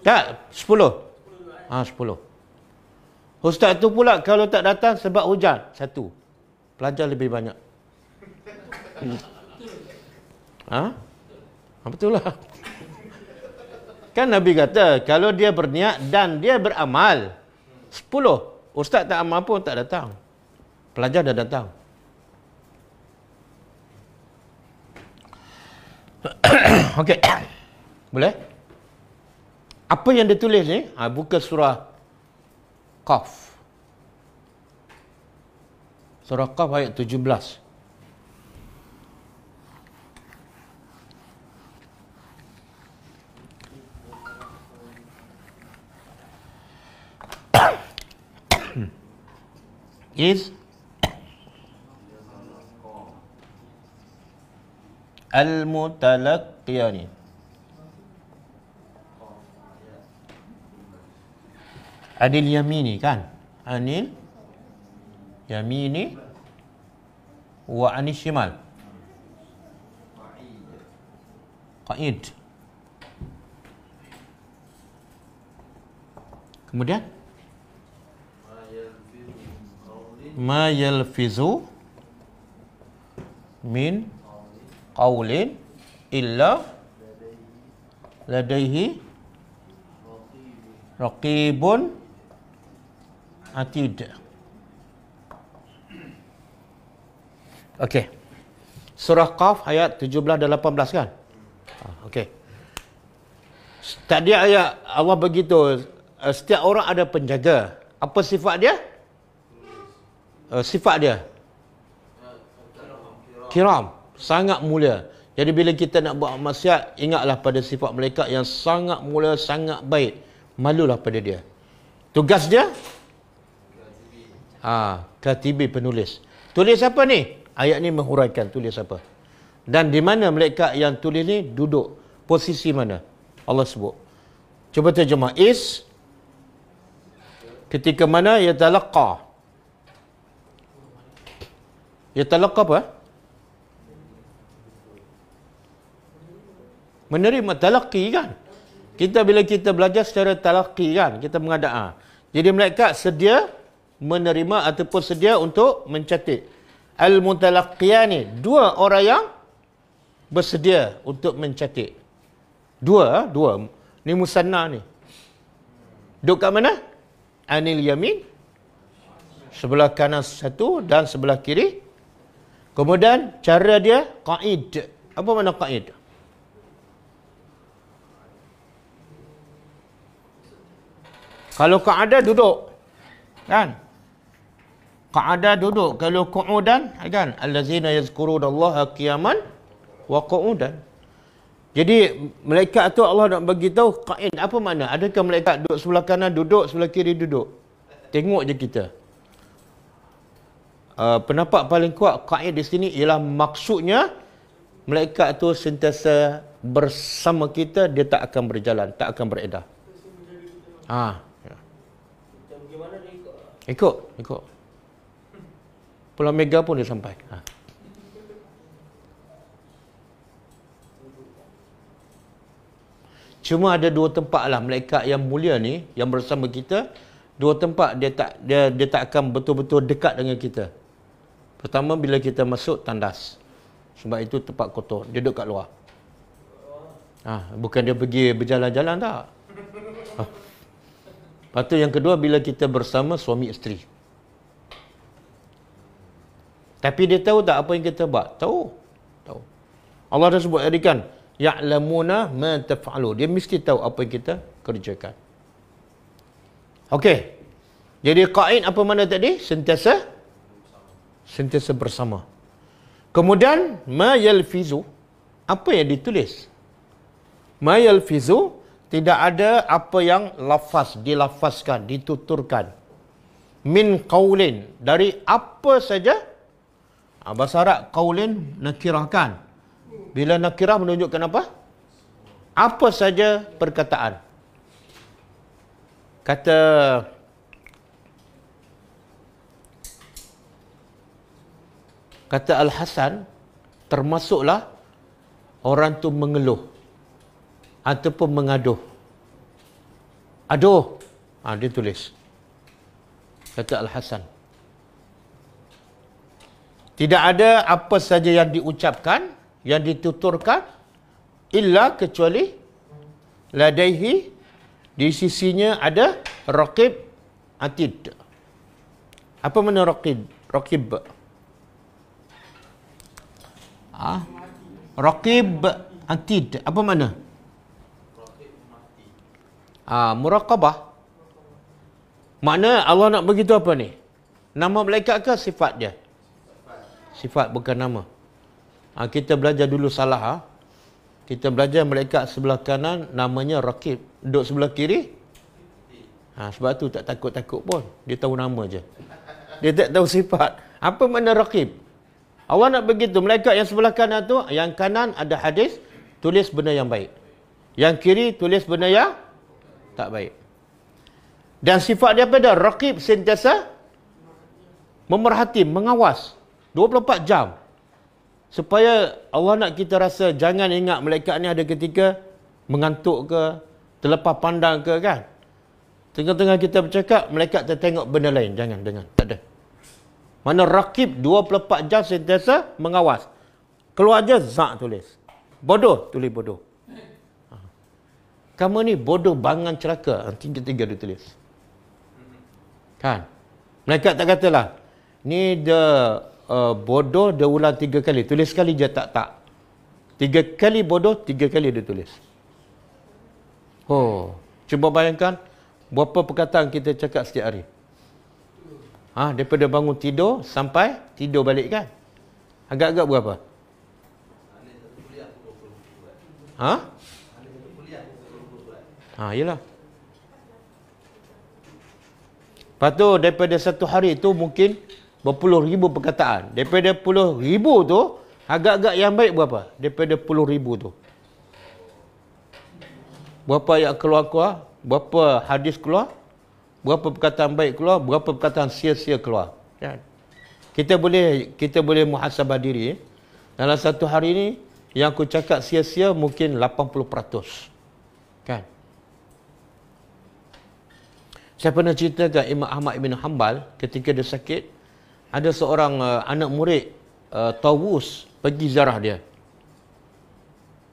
Tak, 10. 10. Ustaz tu pula kalau tak datang sebab hujan, 1. Pelajar lebih banyak. Betul lah. Kan Nabi kata, kalau dia berniat dan dia beramal, 10. Ustaz tak amal pun tak datang. Pelajar dah datang. Okey. Boleh? Apa yang dia tulis ni? Buka surah Qaf. Surah Qaf ayat 17. Is al-mutalaqqiyani. Anil yamini kan? Anil yamini wa anil shimal. Qa'id. Kemudian ma yalfizu min qawlin illa ladaihi raqibun atid. Okey. Surah Qaf ayat 17 dan 18 kan? Okey. Tadi ayat Allah begitu, setiap orang ada penjaga. Apa sifat dia? Sifat dia kiram, sangat mulia. Jadi bila kita nak buat maksiat, ingatlah pada sifat mereka yang sangat mulia, sangat baik. Malulah pada dia. Tugas dia katibi, penulis. Tulis apa ni? Ayat ni menghuraikan tulis apa. Dan di mana mereka yang tulis ni duduk, posisi mana Allah sebut. Cuba terjemah. Is ketika mana yatalaqqa. Yatalaqqa apa? Menerima, talaqi kan. Kita bila kita belajar secara talaqi kan, kita mengadap. Jadi mereka sedia menerima ataupun sedia untuk mencatat. Al-mutalaqiyani, dua orang yang bersedia untuk mencatat. Dua. Ni musanna ni. Duduk kat mana? Anil yamin. Sebelah kanan satu dan sebelah kiri. Kemudian cara dia qa'id. Apa makna qa'id? Kalau qa'ada duduk. Kan? Qa'ada duduk. Kalau qu'udan kan? Allazina yazkurunallaha qiyaman wa qu'udan. Jadi malaikat tu Allah nak bagi tahu qa'id apa makna? Adakah malaikat duduk sebelah kanan duduk, sebelah kiri duduk? Tengok je kita. Pendapat paling kuat qa'id di sini ialah maksudnya malaikat tu sentiasa bersama kita, dia tak akan berjalan, tak akan beredar. Ikut. Pulau Mega pun dia sampai. Cuma ada dua tempat lah malaikat yang mulia ni yang bersama kita. Dua tempat dia tak akan betul-betul dekat dengan kita. Pertama bila kita masuk tandas. Sebab itu tempat kotor. Dia duduk kat luar. Bukan dia pergi berjalan-jalan tak. Lepas tu yang kedua bila kita bersama suami isteri. Tapi dia tahu tak apa yang kita buat? Tahu. Allah dah sebut tadi kan, ya'lamuna ma taf'alu. Dia mesti tahu apa yang kita kerjakan. Okey. Jadi qa'id apa mana tadi? Sentiasa bersama. Kemudian ma yalfizu, apa yang ditulis? Ma yalfizu, tidak ada apa yang dilafazkan, dituturkan. Min qaulin, dari apa saja. Bahasa Arab qaulin nakirah kan. Bila nakirah menunjukkan apa? Apa saja perkataan. Kata Al-Hasan, termasuklah orang tu mengeluh ataupun mengaduh. Aduh. Dia tulis. Kata Al-Hasan. Tidak ada apa saja yang diucapkan, yang dituturkan, illa kecuali ladaihi, di sisinya ada raqib atid. Apa makna raqib? Raqib atid. Apa makna? Muraqabah. Makna Allah nak begitu apa ni? Nama malaikat ke sifat dia? Sifat bukan nama. Kita belajar dulu salah. Kita belajar malaikat sebelah kanan namanya raqib. Duduk sebelah kiri. Sebab tu tak takut-takut pun. Dia tahu nama je. Dia tak tahu sifat. Apa makna raqib? Allah nak begitu. Malaikat yang sebelah kanan tu, yang kanan ada hadis, tulis benda yang baik. Yang kiri tulis benda yang tak baik. Dan sifat dia apa dah? Raqib, sentiasa memerhati, mengawas 24 jam. Supaya Allah nak kita rasa, jangan ingat malaikat ni ada ketika mengantuk ke, terlepas pandang ke kan. Tengah-tengah kita bercakap, malaikat tertengok benda lain. Jangan, tak ada. Mana raqib 24 jam sentiasa mengawas. Keluar je, zak tulis. Bodoh, tulis bodoh. Kamu ni bodoh bangang celaka. Tiga-tiga dia tulis. Kan? Malaikat tak katalah, ni dia bodoh, dia ulang 3 kali. Tulis sekali je tak. 3 kali bodoh, 3 kali dia tulis. Oh, cuba bayangkan berapa perkataan kita cakap setiap hari. Daripada bangun tidur sampai tidur balik kan? Agak-agak berapa? Yelah. Lepas tu daripada satu hari tu mungkin berpuluh ribu perkataan. Daripada puluh ribu tu, agak-agak yang baik berapa? Daripada puluh ribu tu. Berapa ayat keluar-keluar? Berapa hadis keluar? Berapa perkataan baik keluar? Berapa perkataan sia-sia keluar? Kan? Kita boleh muhasabah diri. Dalam satu hari ni, yang aku cakap sia-sia mungkin 80%. Kan? Saya pernah ceritakan Imam Ahmad bin Hanbal ketika dia sakit, ada seorang anak murid Tawus pergi ziarah dia.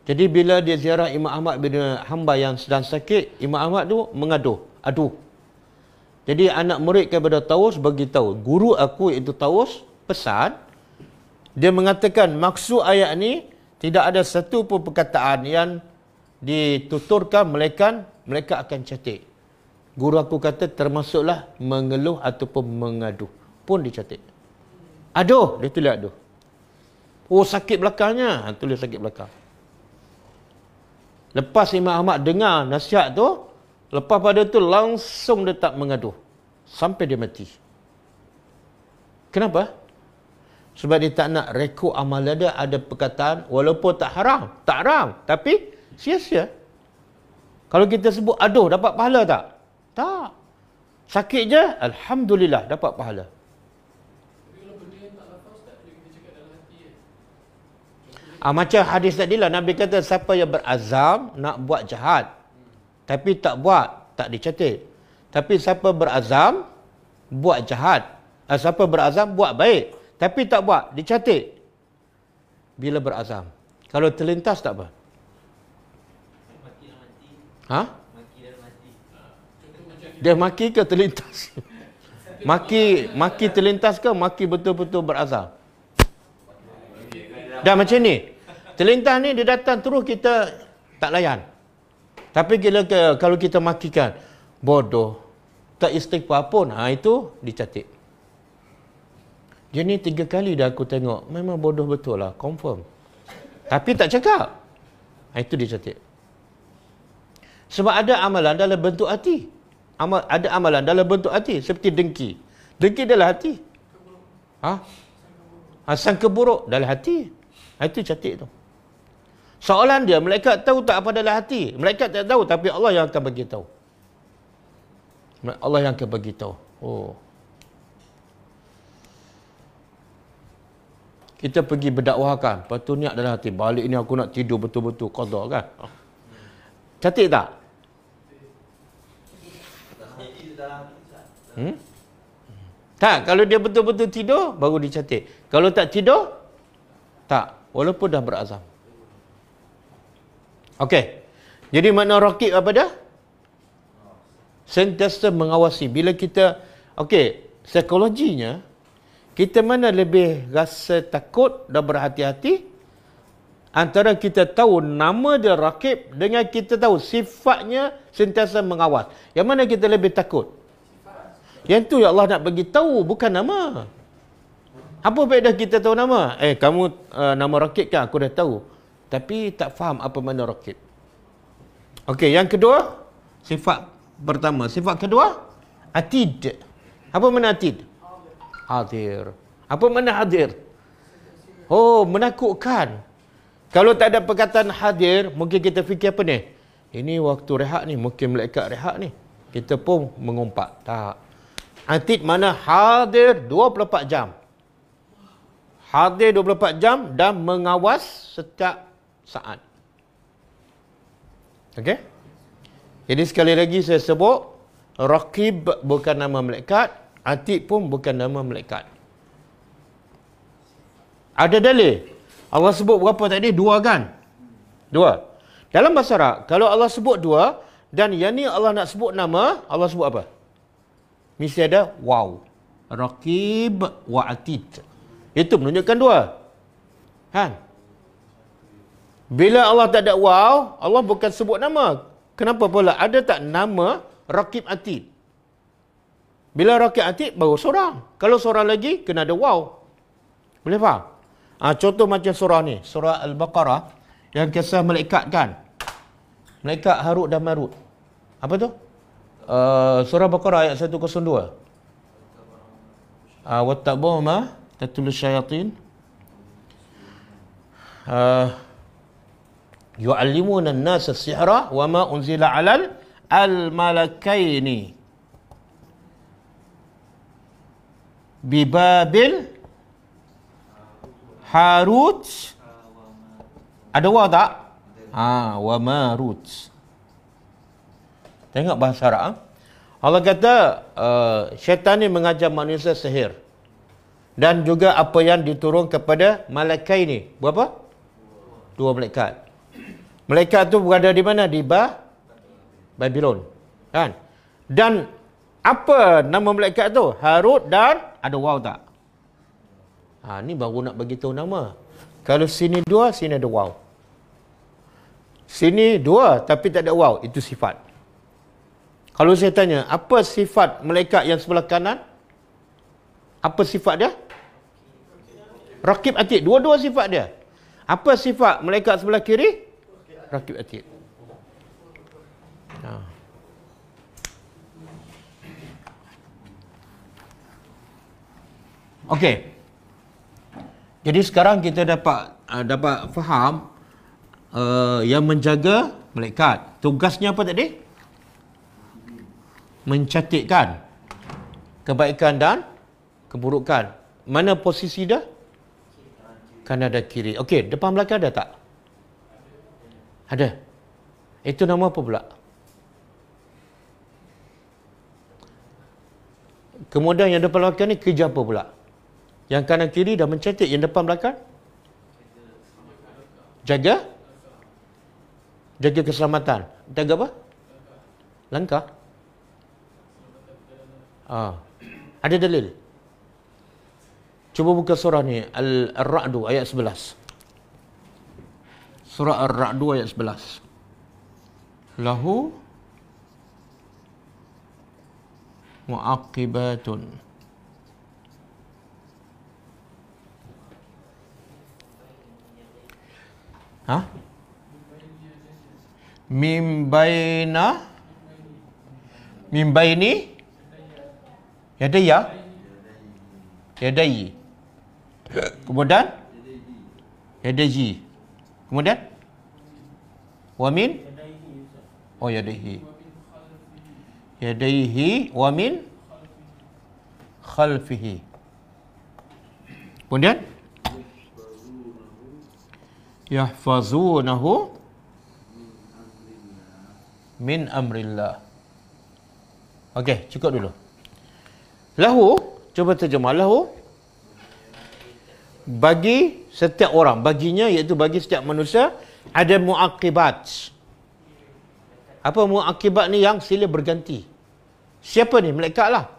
Jadi bila dia ziarah Imam Ahmad bin Hanbal yang sedang sakit, Imam Ahmad tu aduh. Jadi anak murid kepada Tawus beritahu, guru aku iaitu Tawus pesan, dia mengatakan maksud ayat ni tidak ada satu pun perkataan yang dituturkan melainkan mereka akan catat. Guru aku kata termasuklah mengeluh ataupun mengadu pun dicatat. Aduh, dia tulis aduh. Oh, sakit belakangnya, tulis sakit belakang. Lepas Imam Ahmad dengar nasihat tu, lepas pada tu langsung dia tak mengaduh sampai dia mati. Kenapa? Sebab dia tak nak rekod amalan dia ada perkataan walaupun tak haram, tapi sia-sia. Kalau kita sebut aduh dapat pahala tak? Tak. Sakit je, alhamdulillah dapat pahala. Macam hadis tadi lah, Nabi kata siapa yang berazam nak buat jahat tapi tak buat, tak dicatat. Tapi siapa berazam buat jahat, siapa berazam buat baik tapi tak buat, dicatat. Bila berazam. Kalau terlintas tak apa. Dia maki ke terlintas? Maki terlintas ke maki betul-betul berazam? Dah macam ni. Terlintas ni dia datang terus kita tak layan. Tapi kalau kita makikan bodoh, tak istighfar pun, itu dicatat. Dia ni 3 kali dah aku tengok, memang bodoh betul lah, confirm. Tapi tak cakap. Itu dicatat. Sebab ada amalan dalam bentuk hati. Ada amalan dalam bentuk hati seperti dengki. Dengki dalam hati. Sangka buruk dalam hati. Itu catat tu. Soalan dia, malaikat tahu tak apa dalam hati? Malaikat tak tahu, tapi Allah yang akan bagi tahu. Allah yang akan bagi tahu. Oh. Kita pergi berdakwahkan, lepas tu niat dalam hati, balik ni aku nak tidur betul-betul qada kan. Catat tak? Tak, kalau dia betul-betul tidur baru dicatat. Kalau tak tidur, tak, walaupun dah berazam. Okey. Jadi makna raqib apa dah? Sentiasa mengawasi. Bila kita psikologinya kita mana lebih rasa takut dan berhati-hati antara kita tahu nama dia raqib dengan kita tahu sifatnya sentiasa mengawas. Yang mana kita lebih takut? Yang tu ya Allah nak bagi tahu, bukan nama. Apa faedah kita tahu nama? Kamu nama raqib kan aku dah tahu. Tapi tak faham apa makna raqib. Okey, yang kedua, sifat pertama. Sifat kedua, atid. Apa makna atid? Hadir. Apa makna hadir? Oh, menakutkan. Kalau tak ada perkataan hadir, mungkin kita fikir apa ni? Ini waktu rehat ni, mungkin malaikat rehat ni. kita pun mengumpat. Tak. Atid mana hadir 24 jam. Hadir 24 jam dan mengawas setiap saat. Okey? Jadi sekali lagi saya sebut, Raqib bukan nama malaikat, Atid pun bukan nama malaikat. Ada dalil. Allah sebut berapa tadi? 2 kan? 2. Dalam bahasa Arab, kalau Allah sebut 2 dan yang ni Allah nak sebut nama, Allah sebut apa? Mesti ada waw. Raqib wa Atid. Itu menunjukkan 2. Kan? Bila Allah tak ada waw, Allah bukan sebut nama. Kenapa pula? Ada tak nama Raqib Atid? Bila Raqib Atid baru seorang. Kalau seorang lagi kena ada waw. Boleh faham? Contoh macam surah ni, surah Al-Baqarah yang kisah malaikat kan. Malaikat Harut dan Marut. Apa tu? Surah Baqarah ayat 102. Wattabu ma tatul syayatin. Yu'allimuna an-nasa as-sihra wa ma unzila 'alal al-malakaini bi Babil Harut. Ada waw tak? Wa Marut. Tengok bahasa Arab. Allah kata syaitan ni mengajar manusia sihir. Dan juga apa yang diturun kepada malaikat ini. Berapa? 2 malaikat. Malaikat tu berada di mana? Di Babylon. Kan? Dan apa nama malaikat tu? Harut dan ada waw tak? Ni baru nak bagi tahu nama. Kalau sini 2, sini ada waw. Sini 2 tapi tak ada waw, itu sifat. Kalau saya tanya, apa sifat malaikat yang sebelah kanan? Apa sifat dia? Raqib Atid. Dua-dua sifat dia. Apa sifat malaikat sebelah kiri? Raqib Atid. Okey. Jadi sekarang kita dapat faham yang menjaga malaikat. Tugasnya apa tadi? Mencatatkan kebaikan dan keburukan. Mana posisi dia? Kanan dan kiri. Okey, depan belakang ada tak? Ada. Itu nama apa pula? Kemudian yang depan belakang ni kerja apa pula? Yang kanan kiri dah mencatat, yang depan belakang? Jaga keselamatan. Jaga apa? Langkah. Ada dalil. Cuba buka surah ni, Al-Ra'du ayat 11. Surah Ar-Ra'du ayat 11. Lahu mu'aqibatun. Min baini yadayhi. Kemudian yadayhi. Kemudian wa min yadayhi wa min khalfihi. Kemudian yahfazunahu min amrillah. Okey, cukup dulu. Lahu, cuba terjemah. Lahu bagi setiap orang, baginya iaitu bagi setiap manusia ada muaqibat. Apa muaqibat ni? Yang silih berganti. Siapa ni? Malaikat lah.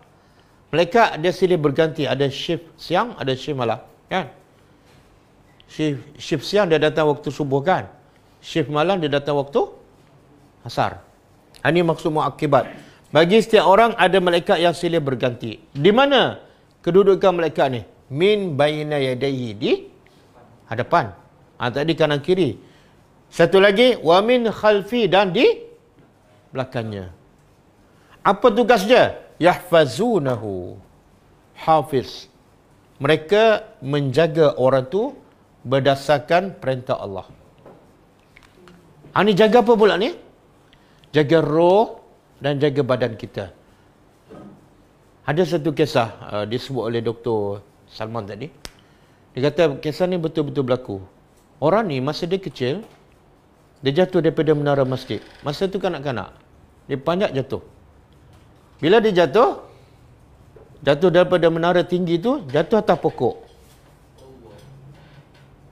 Malaikat dia silih berganti, ada shift siang, ada shift malam, kan? Shift siang dia datang waktu subuh, kan? Shift malam dia datang waktu asar. Ini maksud muaqibat. Bagi setiap orang ada malaikat yang silih berganti. Di mana kedudukan malaikat ni? Min baina yadayhi, di hadapan. Tadi kanan kiri. Satu lagi, wa min khalfi, dan di belakangnya. Apa tugas dia? Yahfazunahu. Hafiz. Mereka menjaga orang tu berdasarkan perintah Allah. Ini jaga apa pula ni? Jaga roh dan jaga badan kita. Ada satu kisah disebut oleh Dr. Salman tadi. Dia kata kisah ni betul-betul berlaku. Orang ni masa dia kecil, dia jatuh daripada menara masjid. Masa tu kanak-kanak. Dia panjat jatuh. Bila dia jatuh daripada menara tinggi tu, jatuh atas pokok.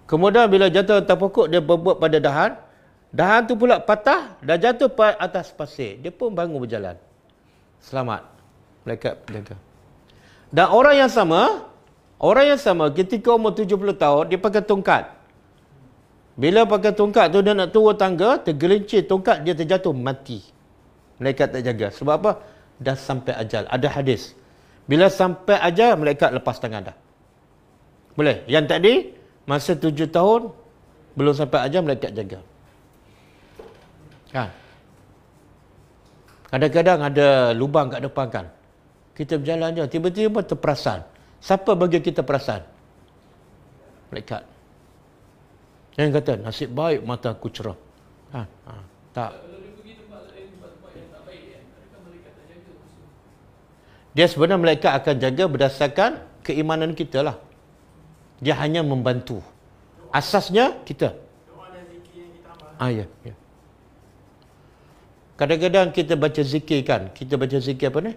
Kemudian bila jatuh atas pokok, dia berbot pada dahan. Dahan tu pula patah, dah jatuh atas pasir. Dia pun bangun berjalan. Selamat. Malaikat jaga. Dan orang yang sama, ketika umur 70 tahun, dia pakai tongkat. Bila pakai tongkat tu, dia nak turun tangga, tergelincir tongkat, dia terjatuh, mati. Malaikat tak jaga. Sebab apa? Dah sampai ajal. Ada hadis. Bila sampai ajal, malaikat lepas tangan dah. Boleh? Yang tadi, masa 7 tahun, belum sampai ajal, malaikat jaga. Kan? Kadang-kadang ada lubang kat depan kan. Kita berjalan je, tiba-tiba terperasan. Siapa bagi kita perasan? Malaikat. Yang kata, nasib baik mata aku cerah. Ha? Tak. Dia sebenarnya malaikat akan jaga berdasarkan keimanan kita lah. Dia hanya membantu. Asasnya kita. Ya. Kadang-kadang kita baca zikir kan. Kita baca zikir apa ni?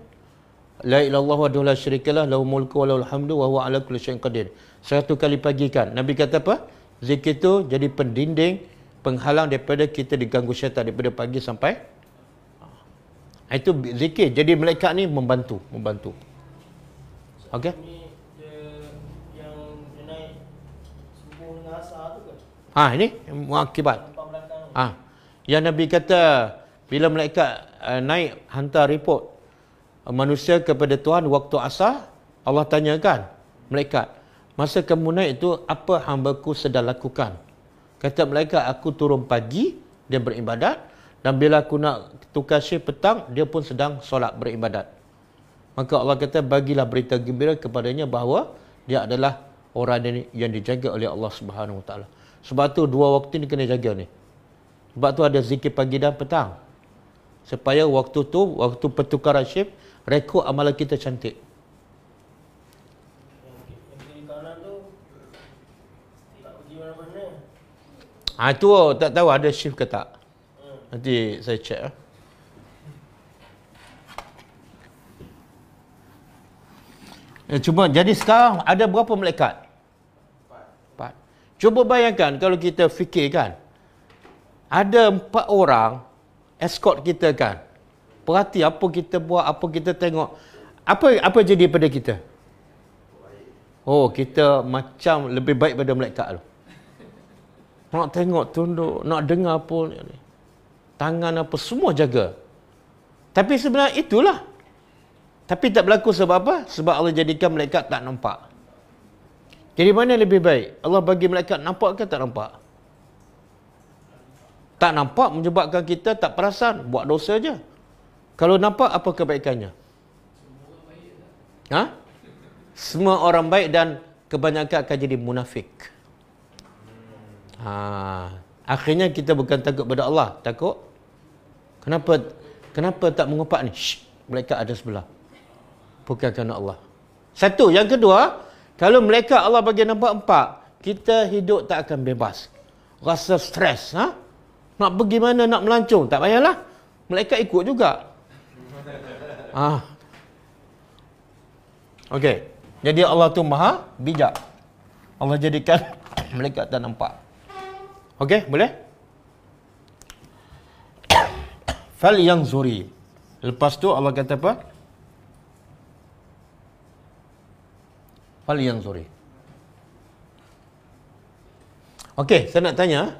La ilaha illallah wahdahu la syarikalah lahul mulku wa lahul hamdu wa huwa ala kulli syai'in qadir. 100 kali pagi kan. Nabi kata apa? Zikir tu jadi pendinding, penghalang daripada kita diganggu syaitan daripada pagi sampai. Itu zikir. Jadi malaikat ni membantu. Okey? Yang naik subuh dengan asar tu kan? Ini muakibat. Yang Nabi kata bila malaikat naik hantar report manusia kepada Tuhan waktu asar, Allah tanyakan malaikat, masa kamu naik itu apa hamba-Ku sedang lakukan? Kata malaikat, aku turun pagi dia beribadat, dan bila aku nak tukar shift petang, dia pun sedang solat beribadat. Maka Allah kata, bagilah berita gembira kepadanya bahawa dia adalah orang yang dijaga oleh Allah Subhanahu Wa Taala. Sebab tu 2 waktu ni kena jaga ni. Sebab tu ada zikir pagi dan petang. Supaya waktu tu, waktu pertukaran shift, rekod amalan kita cantik. Yang kiri kanan tu tak pergi mana-mana. Itu tak tahu ada shift ke tak. Nanti saya check. Cuma jadi sekarang ada berapa malaikat? 4. Cuba bayangkan kalau kita fikirkan. Ada 4 orang escort kita kan. Perhati apa kita buat, apa kita tengok. Apa jadi pada kita? Kita macam lebih baik pada malaikat tu. Nak tengok, tunduk, nak dengar pun. Tangan apa, semua jaga. Tapi sebenarnya itulah. Tapi tak berlaku sebab apa? Sebab Allah jadikan malaikat tak nampak. Jadi mana lebih baik? Allah bagi malaikat nampak ke tak nampak? Tak nampak menyebabkan kita tak perasan, buat dosa je. Kalau nampak, apa kebaikannya? Semua orang baik dan kebanyakan akan jadi munafik. Akhirnya kita bukan takut pada Allah, takut. Kenapa tak mengumpat ni? Malaikat ada sebelah. Bukan kerana Allah. Satu. Yang kedua, kalau malaikat Allah bagi nampak 4, kita hidup tak akan bebas. Rasa stres. Nak pergi mana, nak melancong, tak payahlah. Malaikat ikut juga. Okey. Jadi Allah tu maha bijak. Allah jadikan malaikat tak nampak. Okey, boleh? Fal yang zuri. Lepas tu Allah kata apa? Fal yang zuri. Okey, saya nak tanya,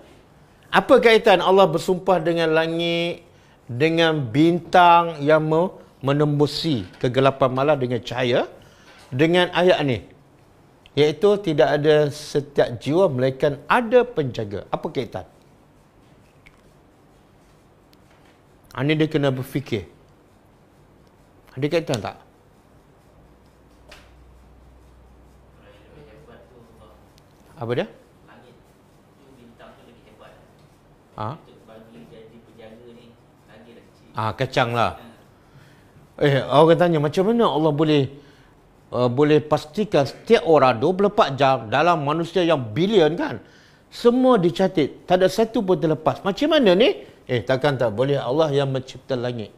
apa kaitan Allah bersumpah dengan langit, dengan bintang yang menembusi kegelapan malam dengan cahaya, dengan ayat ni? Iaitu tidak ada setiap jiwa melainkan ada penjaga. Apa kaitan? Ini dia kena berfikir. Ada kaitan tak? Apa dia? Langit tu, bintang tu lagi hebat. Ha? Untuk bagi jadi penjaga ni lagi kecil. Kacang lah. Orang tanya macam mana Allah boleh pastikan setiap orang 24 jam dalam manusia yang bilion kan, semua dicatat, tak ada satu pun terlepas. Macam mana ni? Takkan tak boleh. Allah yang mencipta langit.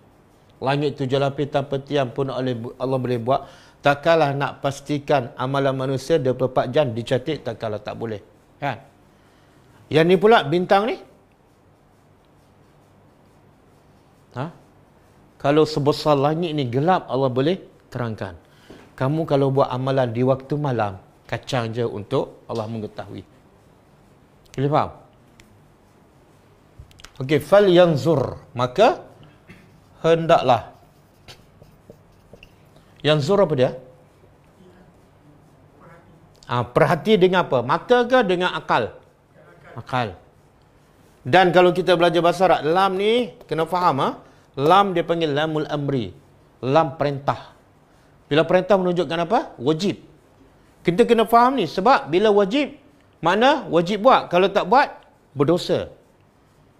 Langit 7 lapis tanpa tiang pun Allah boleh buat. Takkanlah nak pastikan amalan manusia 24 jam dicatat, takkanlah tak boleh. Kan? Yang ni pula bintang ni. Kalau sebesar langit ni gelap, Allah boleh terangkan. Kamu kalau buat amalan di waktu malam, kacang je untuk Allah mengetahui. Boleh faham? Okey, fal yanzur, maka hendaklah. Yanzur apa dia? Perhati dengan apa? Mata ke dengan akal? Akal. Dan kalau kita belajar bahasa Arab, lam ni kena faham. Lam dia panggil lamul amri. Lam perintah. Bila perintah menunjukkan apa? Wajib. Kita kena faham ni. Sebab bila wajib, makna wajib buat. Kalau tak buat, berdosa.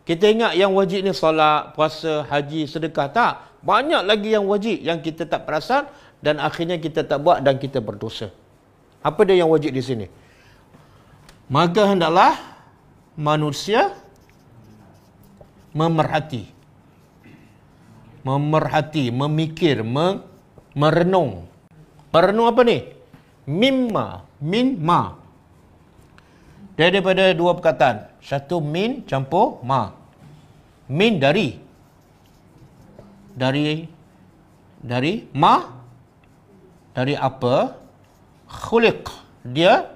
Kita ingat yang wajib ni solat, puasa, haji, sedekah. Tak. Banyak lagi yang wajib yang kita tak perasan dan akhirnya kita tak buat dan kita berdosa. Apa dia yang wajib di sini? Maka hendaklah manusia memerhati, memikir, merenung. Merenung apa ni? Mimma, min ma. Daripada dua perkataan. Satu min campur ma. Min dari ma, dari apa? Khuliq, dia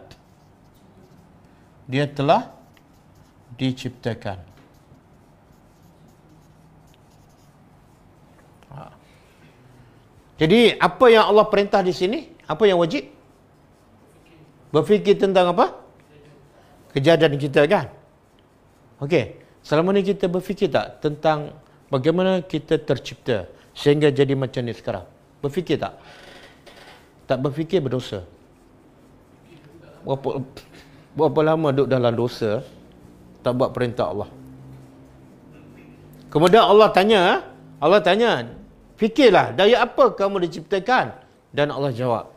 telah diciptakan. Jadi apa yang Allah perintah di sini? Apa yang wajib? Berfikir tentang apa? Kejadian kita kan? Okey, selama ni kita berfikir tak tentang bagaimana kita tercipta sehingga jadi macam ni sekarang? Berfikir tak? Tak berfikir berdosa. Berapa lama duduk dalam dosa, tak buat perintah Allah. Kemudian Allah tanya, fikirlah, dari apa kamu diciptakan? Dan Allah jawab,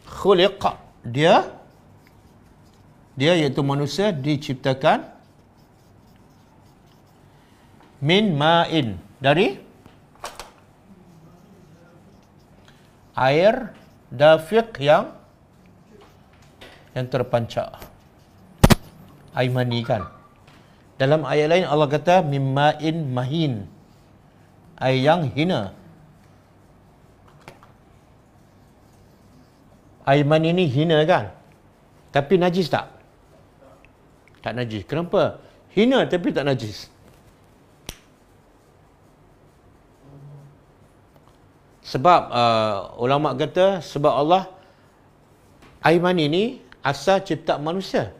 khuliq, dia iaitu manusia diciptakan min ma'in, dari air dafiq yang terpancar. Air mani kan. Dalam ayat lain Allah kata mimma'in mahin, air yang hina. Air mani ni hina kan? Tapi najis tak? Tak najis. Kenapa? Hina tapi tak najis. Sebab ulama kata sebab Allah air mani ni asal cipta manusia.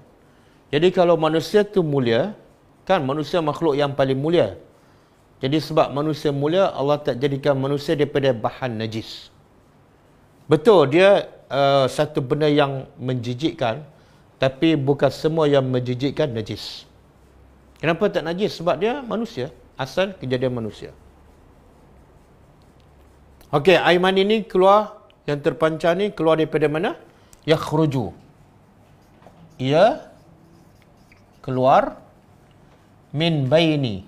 Jadi kalau manusia tu mulia, kan manusia makhluk yang paling mulia. Jadi sebab manusia mulia, Allah tak jadikan manusia daripada bahan najis. Betul dia satu benda yang menjijikkan, tapi bukan semua yang menjijikkan najis. Kenapa tak najis? Sebab dia manusia, asal kejadian manusia. Okey, air mani ni keluar, yang terpancar ni keluar daripada mana? Yakhruju. Ia keluar min baini.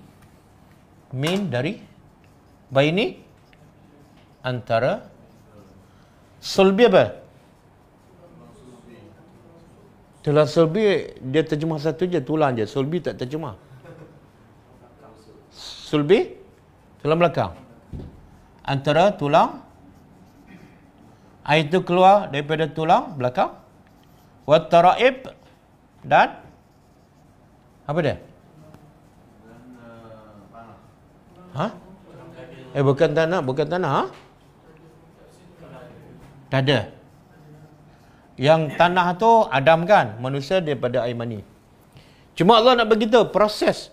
Min dari baini, antara. Sulbi apa? Tulang sulbi dia terjemah satu je, tulang je. Sulbi tak terjemah. Sulbi tulang belakang. Antara tulang, air itu keluar daripada tulang belakang. Wa taraib, dan apa dia? Bukan tanah, ha? Dada. Yang tanah tu Adam kan, manusia daripada air mani. Cuma Allah nak beritahu proses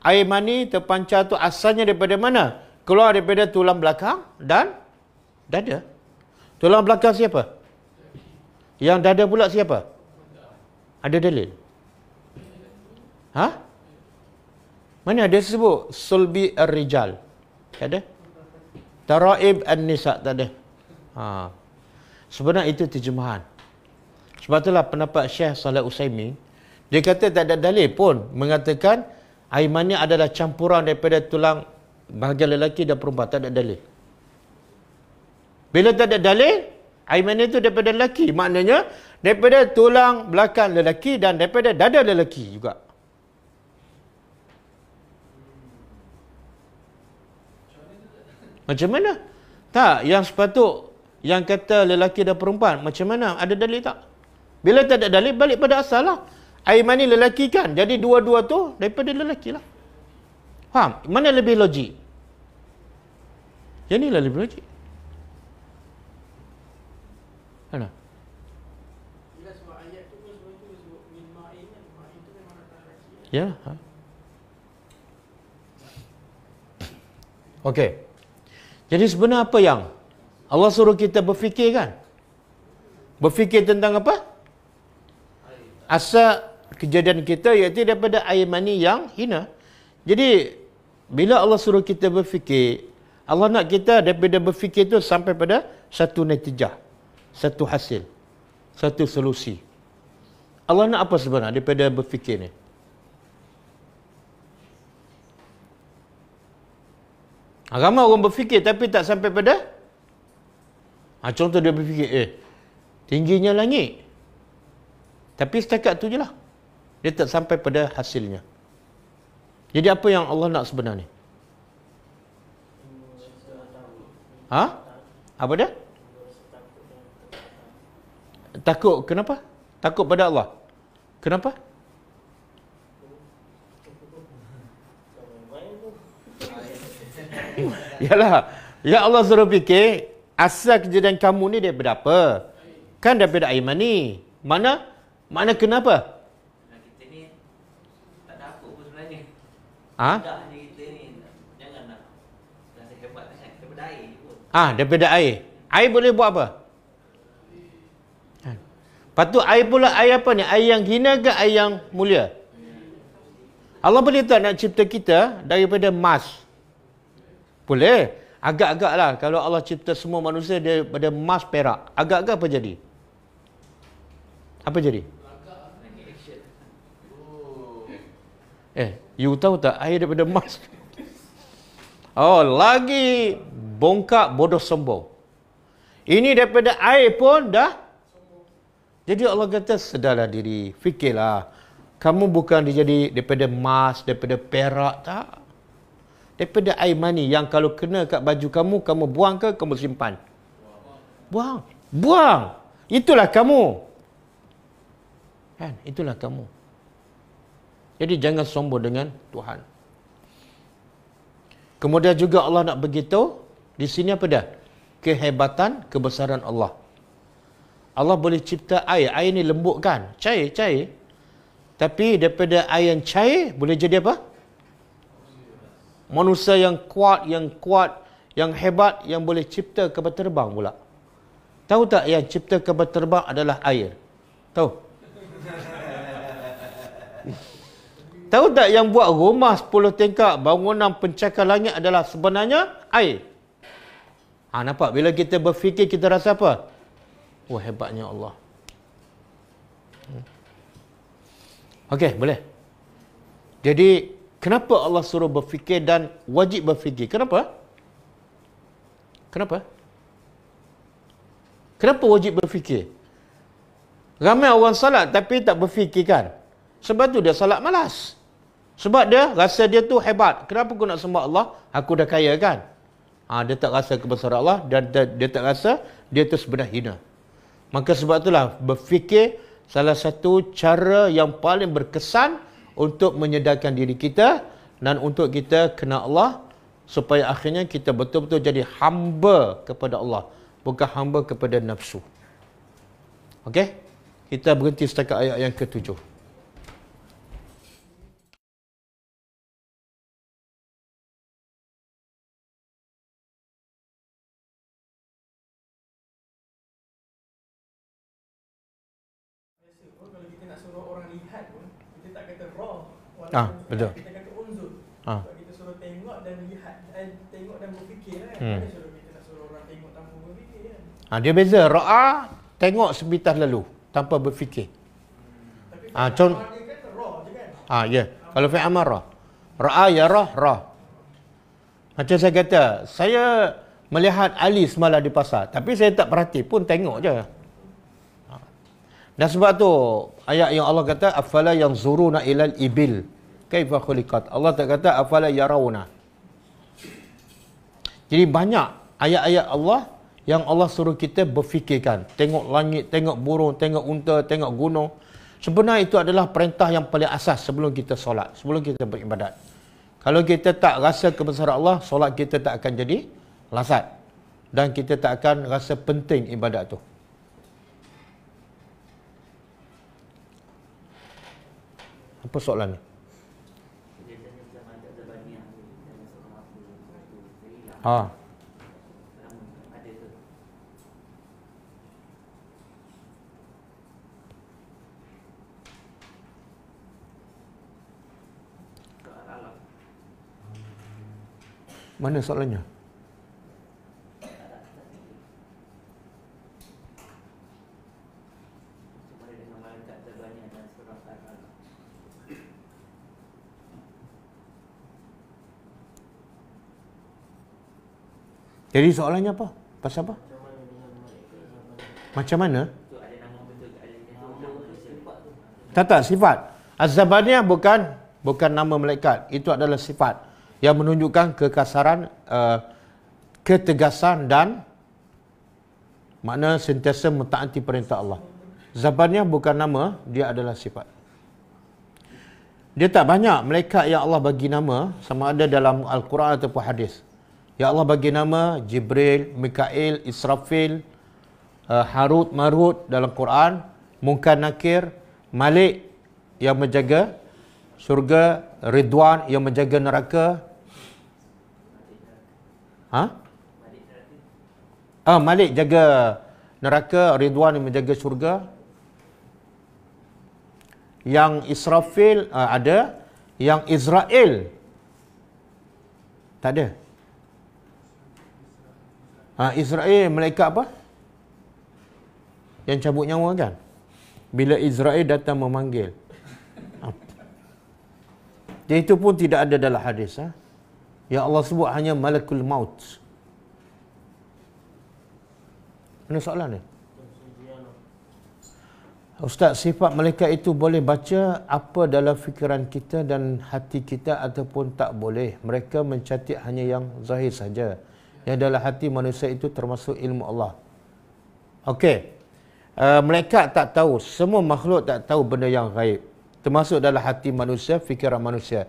air mani terpancar tu asalnya daripada mana? Keluar daripada tulang belakang dan dada. Tulang belakang siapa? Yang dada pula siapa? Ada dalil? Mana dia sebut sulbi ar-rijal? Ada? Taraib an-nisa tak ada. Sebenarnya itu terjemahan. Sebab itulah pendapat Syekh Saleh Utsaimin, dia kata tak ada dalil pun mengatakan air mani adalah campuran daripada tulang bahagian lelaki dan perempuan. Tak ada dalil. Bila tak ada dalil, air mani itu daripada lelaki, maknanya daripada tulang belakang lelaki dan daripada dada lelaki juga. Macam mana? Tak, yang sepatut yang kata lelaki dan perempuan, macam mana? Ada dalil tak? Bila tak ada dalil, balik pada asal lah. Air mani lelaki kan, jadi dua-dua tu daripada lelaki lah. Faham? Mana lebih logik? Yang inilah lebih logik. Mana? Ya. Okey. Jadi sebenarnya apa yang Allah suruh kita berfikir kan? Berfikir tentang apa? Asal kejadian kita iaitu daripada air mani yang hina. Jadi bila Allah suruh kita berfikir, Allah nak kita daripada berfikir tu sampai pada satu natijah, satu hasil, satu solusi. Allah nak apa sebenarnya daripada berfikir ni? Ramai orang berfikir tapi tak sampai pada contoh dia berfikir tingginya langit, tapi setakat tu je lah, dia tak sampai pada hasilnya. Jadi apa yang Allah nak sebenarnya? Apa dia? Takut kenapa? Takut pada Allah. Kenapa? Yalah, ya Allah suruh fikir asal kejadian kamu ni daripada apa? Kan daripada air mani. Mana kenapa? Kita ni tak ada apa pun sebenarnya. Mudah je kita ni. Jangan nak rasa hebat sangat daripada air pun. Daripada air. Air boleh buat apa? Patut air pula air apa ni? Air yang hina ke air yang mulia? Allah boleh tak nak cipta kita daripada emas? Boleh. Agak-agak lah. Kalau Allah cipta semua manusia daripada emas perak, agak-agak apa jadi? Apa jadi? You tahu tak air daripada emas? Lagi bongkak bodoh sombong. Ini daripada air pun dah. Jadi Allah kata, sedarlah diri, fikirlah. Kamu bukan dijadi daripada emas, daripada perak, tak. Daripada air mani yang kalau kena kat baju kamu, kamu buang ke, kamu simpan? Buang. Itulah kamu. Kan? Itulah kamu. Jadi jangan sombong dengan Tuhan. Kemudian juga Allah nak beritahu, di sini apa dah? Kehebatan, kebesaran Allah. Allah boleh cipta air. Air ni lembut kan? Cair. Tapi daripada air yang cair, boleh jadi apa? Manusia yang kuat, yang hebat, yang boleh cipta kapal terbang pula. Tahu tak yang cipta kapal terbang adalah air? Tahu? Tahu tak yang buat rumah 10 tingkap, bangunan pencakar langit adalah sebenarnya air? Nampak? Bila kita berfikir, kita rasa apa? Hebatnya Allah. Okey, boleh. Jadi, kenapa Allah suruh berfikir dan wajib berfikir? Kenapa? Kenapa wajib berfikir? Ramai orang salat tapi tak berfikir kan? Sebab tu dia salat malas. Sebab dia rasa dia tu hebat. Kenapa aku nak sembah Allah? Aku dah kaya kan? Dia tak rasa kebesaran Allah dan dia tak rasa dia tu sebenarnya hina. Maka sebab itulah berfikir salah satu cara yang paling berkesan untuk menyedarkan diri kita dan untuk kita kenal Allah supaya akhirnya kita betul-betul jadi hamba kepada Allah, bukan hamba kepada nafsu. Okey? Kita berhenti setakat ayat yang ke-7. Kalau kita nak suruh orang lihat pun, kita tak kata raw. Betul. Kita kata unzur. Kita suruh tengok dan lihat, tengok dan berfikir kan. Mana suruh kita Dia beza. Ra'a, tengok sepintas lalu tanpa berfikir. Tapi Contoh. dia kan raw je kan. Ya. Kalau fi'il amar ra. Ra'a yarah ra. Macam saya kata, saya melihat Ali semalam di pasar, tapi saya tak perhati pun, tengok je. Dan sebab tu ayat yang Allah kata afala yanzuruna ilal ibil kaifa khuliqat. Allah tak kata afala yarawna. Jadi banyak ayat-ayat Allah yang Allah suruh kita berfikirkan. Tengok langit, tengok burung, tengok unta, tengok gunung. Sebenarnya itu adalah perintah yang paling asas sebelum kita solat, sebelum kita beribadat. Kalau kita tak rasa kebesaran Allah, solat kita tak akan jadi lazat. Dan kita tak akan rasa penting ibadat tu. Apa soalan ni? Mana soalannya? Jadi soalannya apa? Pasal apa? Macam mana? Tak, sifat. Az-Zabaniyah bukan nama malaikat. Itu adalah sifat yang menunjukkan kekasaran, ketegasan dan makna sentiasa mentaati perintah Allah. Zabaniyah bukan nama, dia adalah sifat. Dia tak banyak malaikat yang Allah bagi nama, sama ada dalam Al-Quran ataupun hadis. Ya Allah bagi nama Jibril, Mikail, Israfil, Harut, Marut dalam Quran, Munkar Nakir, Malik yang menjaga syurga, Ridwan yang menjaga neraka. Malik jaga neraka, Ridwan yang menjaga syurga. Yang Israfil ada, yang Israel tak ada. Israel malaikat apa? Yang cabut nyawa kan? Bila Israel datang memanggil. Jadi itu pun tidak ada dalam hadis. Yang Allah sebut hanya malakul maut. Mana soalan ni? Ustaz, sifat malaikat itu boleh baca apa dalam fikiran kita dan hati kita ataupun tak boleh? Mereka mencatat hanya yang zahir saja. Yang dalam hati manusia itu termasuk ilmu Allah. Okey. Malaikat tak tahu. Semua makhluk tak tahu benda yang gaib. Termasuk dalam hati manusia, fikiran manusia.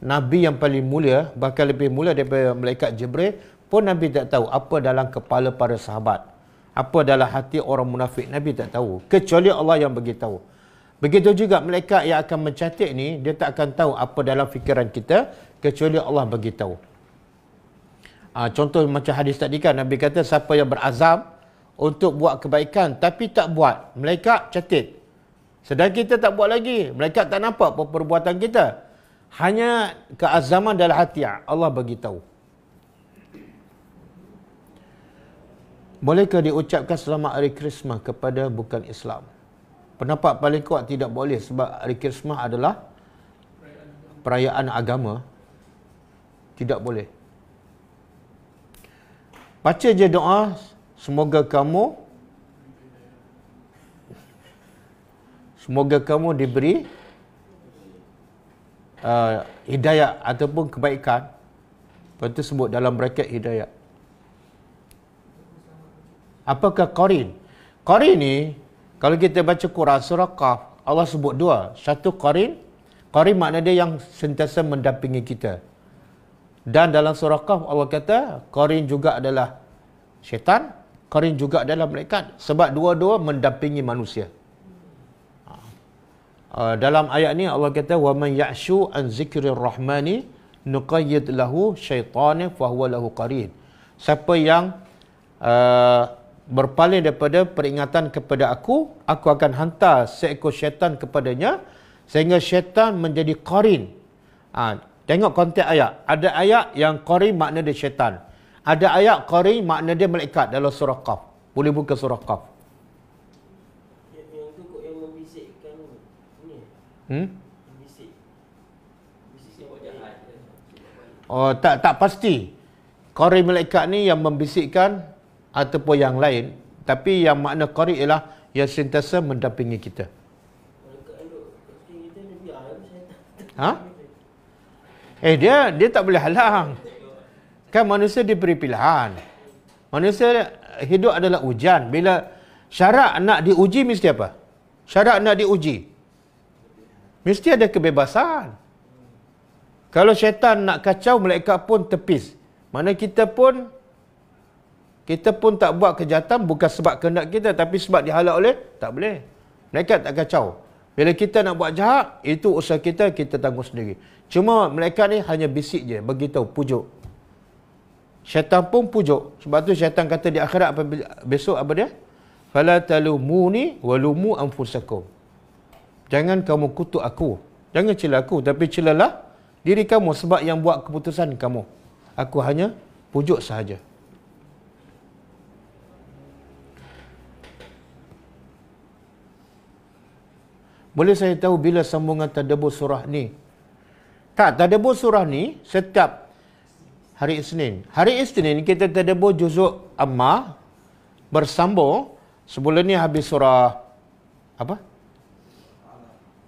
Nabi yang paling mulia, bahkan lebih mulia daripada malaikat Jibril, pun Nabi tak tahu apa dalam kepala para sahabat. Apa dalam hati orang munafik, Nabi tak tahu. Kecuali Allah yang beritahu. Begitu juga malaikat yang akan mencatat ni, dia tak akan tahu apa dalam fikiran kita, kecuali Allah beritahu. Contoh macam hadis tadi kan, Nabi kata siapa yang berazam untuk buat kebaikan tapi tak buat, malaikat catat. Sedang kita tak buat lagi, malaikat tak nampak apa perbuatan kita. Hanya keazaman dalam hati, Allah beritahu. Bolehkah diucapkan selamat hari Krismas kepada bukan Islam? Pendapat paling kuat tidak boleh, sebab hari Krismas adalah perayaan agama. Tidak boleh. Baca je doa, semoga kamu diberi hidayah ataupun kebaikan. Lepas tu sebut dalam braket hidayah. Apakah qarin? Qarin ni, kalau kita baca Quran surah Qaf, Allah sebut dua. Satu qarin makna dia yang sentiasa mendampingi kita. Dan dalam surah Qaf Allah kata qarin juga adalah syaitan, qarin juga adalah malaikat, sebab dua-dua mendampingi manusia. Dalam ayat ni Allah kata wa man ya'shu an zikrir rahmani nuqayyid lahu syaitanan fa huwa lahu qarin. Siapa yang berpaling daripada peringatan kepada aku akan hantar seekor syaitan kepadanya sehingga syaitan menjadi qarin. Tengok konteks ayat. Ada ayat yang qarin makna dia syaitan. Ada ayat qarin makna dia malaikat dalam surah Qaf. Boleh buka surah Qaf. Yang tu kok yang membisikkan ni. Membisik. Dia buat jahat. Oh, tak pasti. Qari malaikat ni yang membisikkan ataupun yang lain. Tapi yang makna qari ialah yang sentiasa mendampingi kita. Malaikat duduk kat kita dia biar syaitan. Ha? Dia tak boleh halang. Kan manusia diberi pilihan. Manusia hidup adalah ujian. Bila syarat nak diuji mesti apa? Syarat nak diuji mesti ada kebebasan. Kalau syaitan nak kacau, malaikat pun tepis. Mana kita pun tak buat kejahatan bukan sebab kehendak kita, tapi sebab dihalau oleh, tak boleh. Malaikat tak kacau. Bila kita nak buat jahat, itu usaha kita tanggung sendiri. Cuma malaikat ni hanya bisik je, beritahu, pujuk. Syaitan pun pujuk. Sebab tu syaitan kata di akhirat besok apa dia? Fala talumuni walumu anfusakum. Jangan kamu kutuk aku. Jangan cela aku, tapi celalah diri kamu sebab yang buat keputusan kamu. Aku hanya pujuk sahaja. Boleh saya tahu bila sambungan tadabbur surah ni? Tak, tadabbur surah ni setiap hari Isnin. Hari Isnin kita tadabbur juzuk Amma bersambung. Sebelum ni habis surah apa?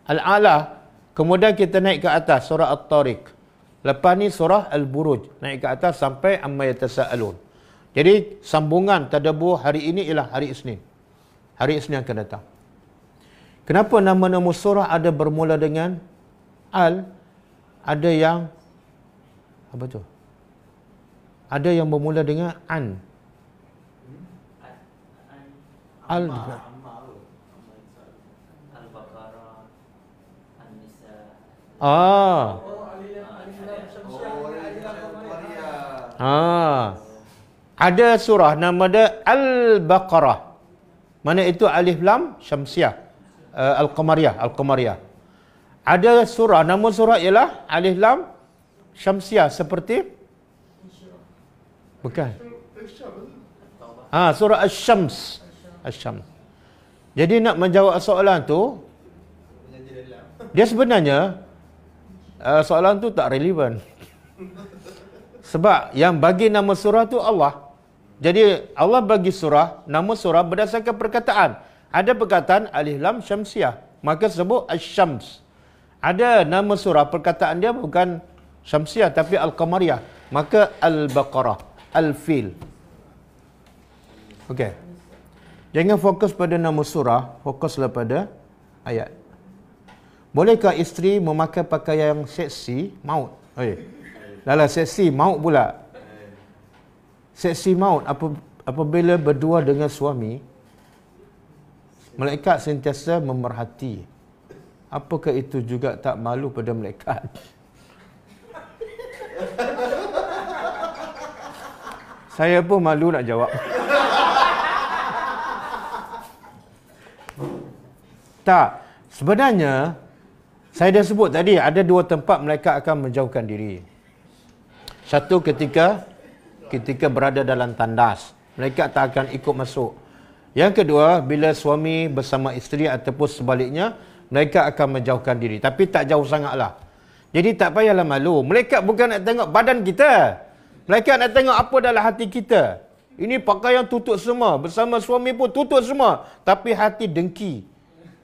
Al-A'la. Kemudian kita naik ke atas surah At-Tariq. Lepas ni surah Al-Buruj. Naik ke atas sampai Amma Yatasa'alun. Jadi sambungan tadabbur hari ini ialah hari Isnin. Hari Isnin akan datang. Kenapa nama-nama surah ada bermula dengan Al? Ada yang apa tu? Ada yang bermula dengan An. Al juga. Al-Baqarah, An-Nisa. Ada surah nama dia Al-Baqarah. Mana itu alif lam syamsiah. Al-Qamariyah. Ada surah, nama surah ialah alif lam syamsiah seperti bukan. Surah Asy-Syams. Jadi nak menjawab soalan tu, dia sebenarnya soalan tu tak relevan. Sebab yang bagi nama surah tu Allah. Jadi Allah bagi surah, nama surah berdasarkan perkataan. Ada perkataan alif lam syamsiah, maka sebut Asy-Syams. Ada nama surah perkataan dia bukan syamsiah tapi Al-Qamariyah, maka Al-Baqarah, Al-Fil. Okey. Jangan fokus pada nama surah, fokuslah pada ayat. Bolehkah isteri memakai pakaian yang seksi? Maut. Lala seksi maut pula. Seksi maut apabila berdua dengan suami, malaikat sentiasa memerhati. Apakah itu juga tak malu pada malaikat? Saya pun malu nak jawab. Tak. Sebenarnya, saya dah sebut tadi, ada dua tempat malaikat akan menjauhkan diri. Satu ketika berada dalam tandas. Malaikat tak akan ikut masuk. Yang kedua, bila suami bersama isteri ataupun sebaliknya, malaikat akan menjauhkan diri. Tapi tak jauh sangatlah. Jadi tak payahlah malu. Malaikat bukan nak tengok badan kita. Malaikat nak tengok apa dalam hati kita. Ini pakaian tutup semua. Bersama suami pun tutup semua. Tapi hati dengki.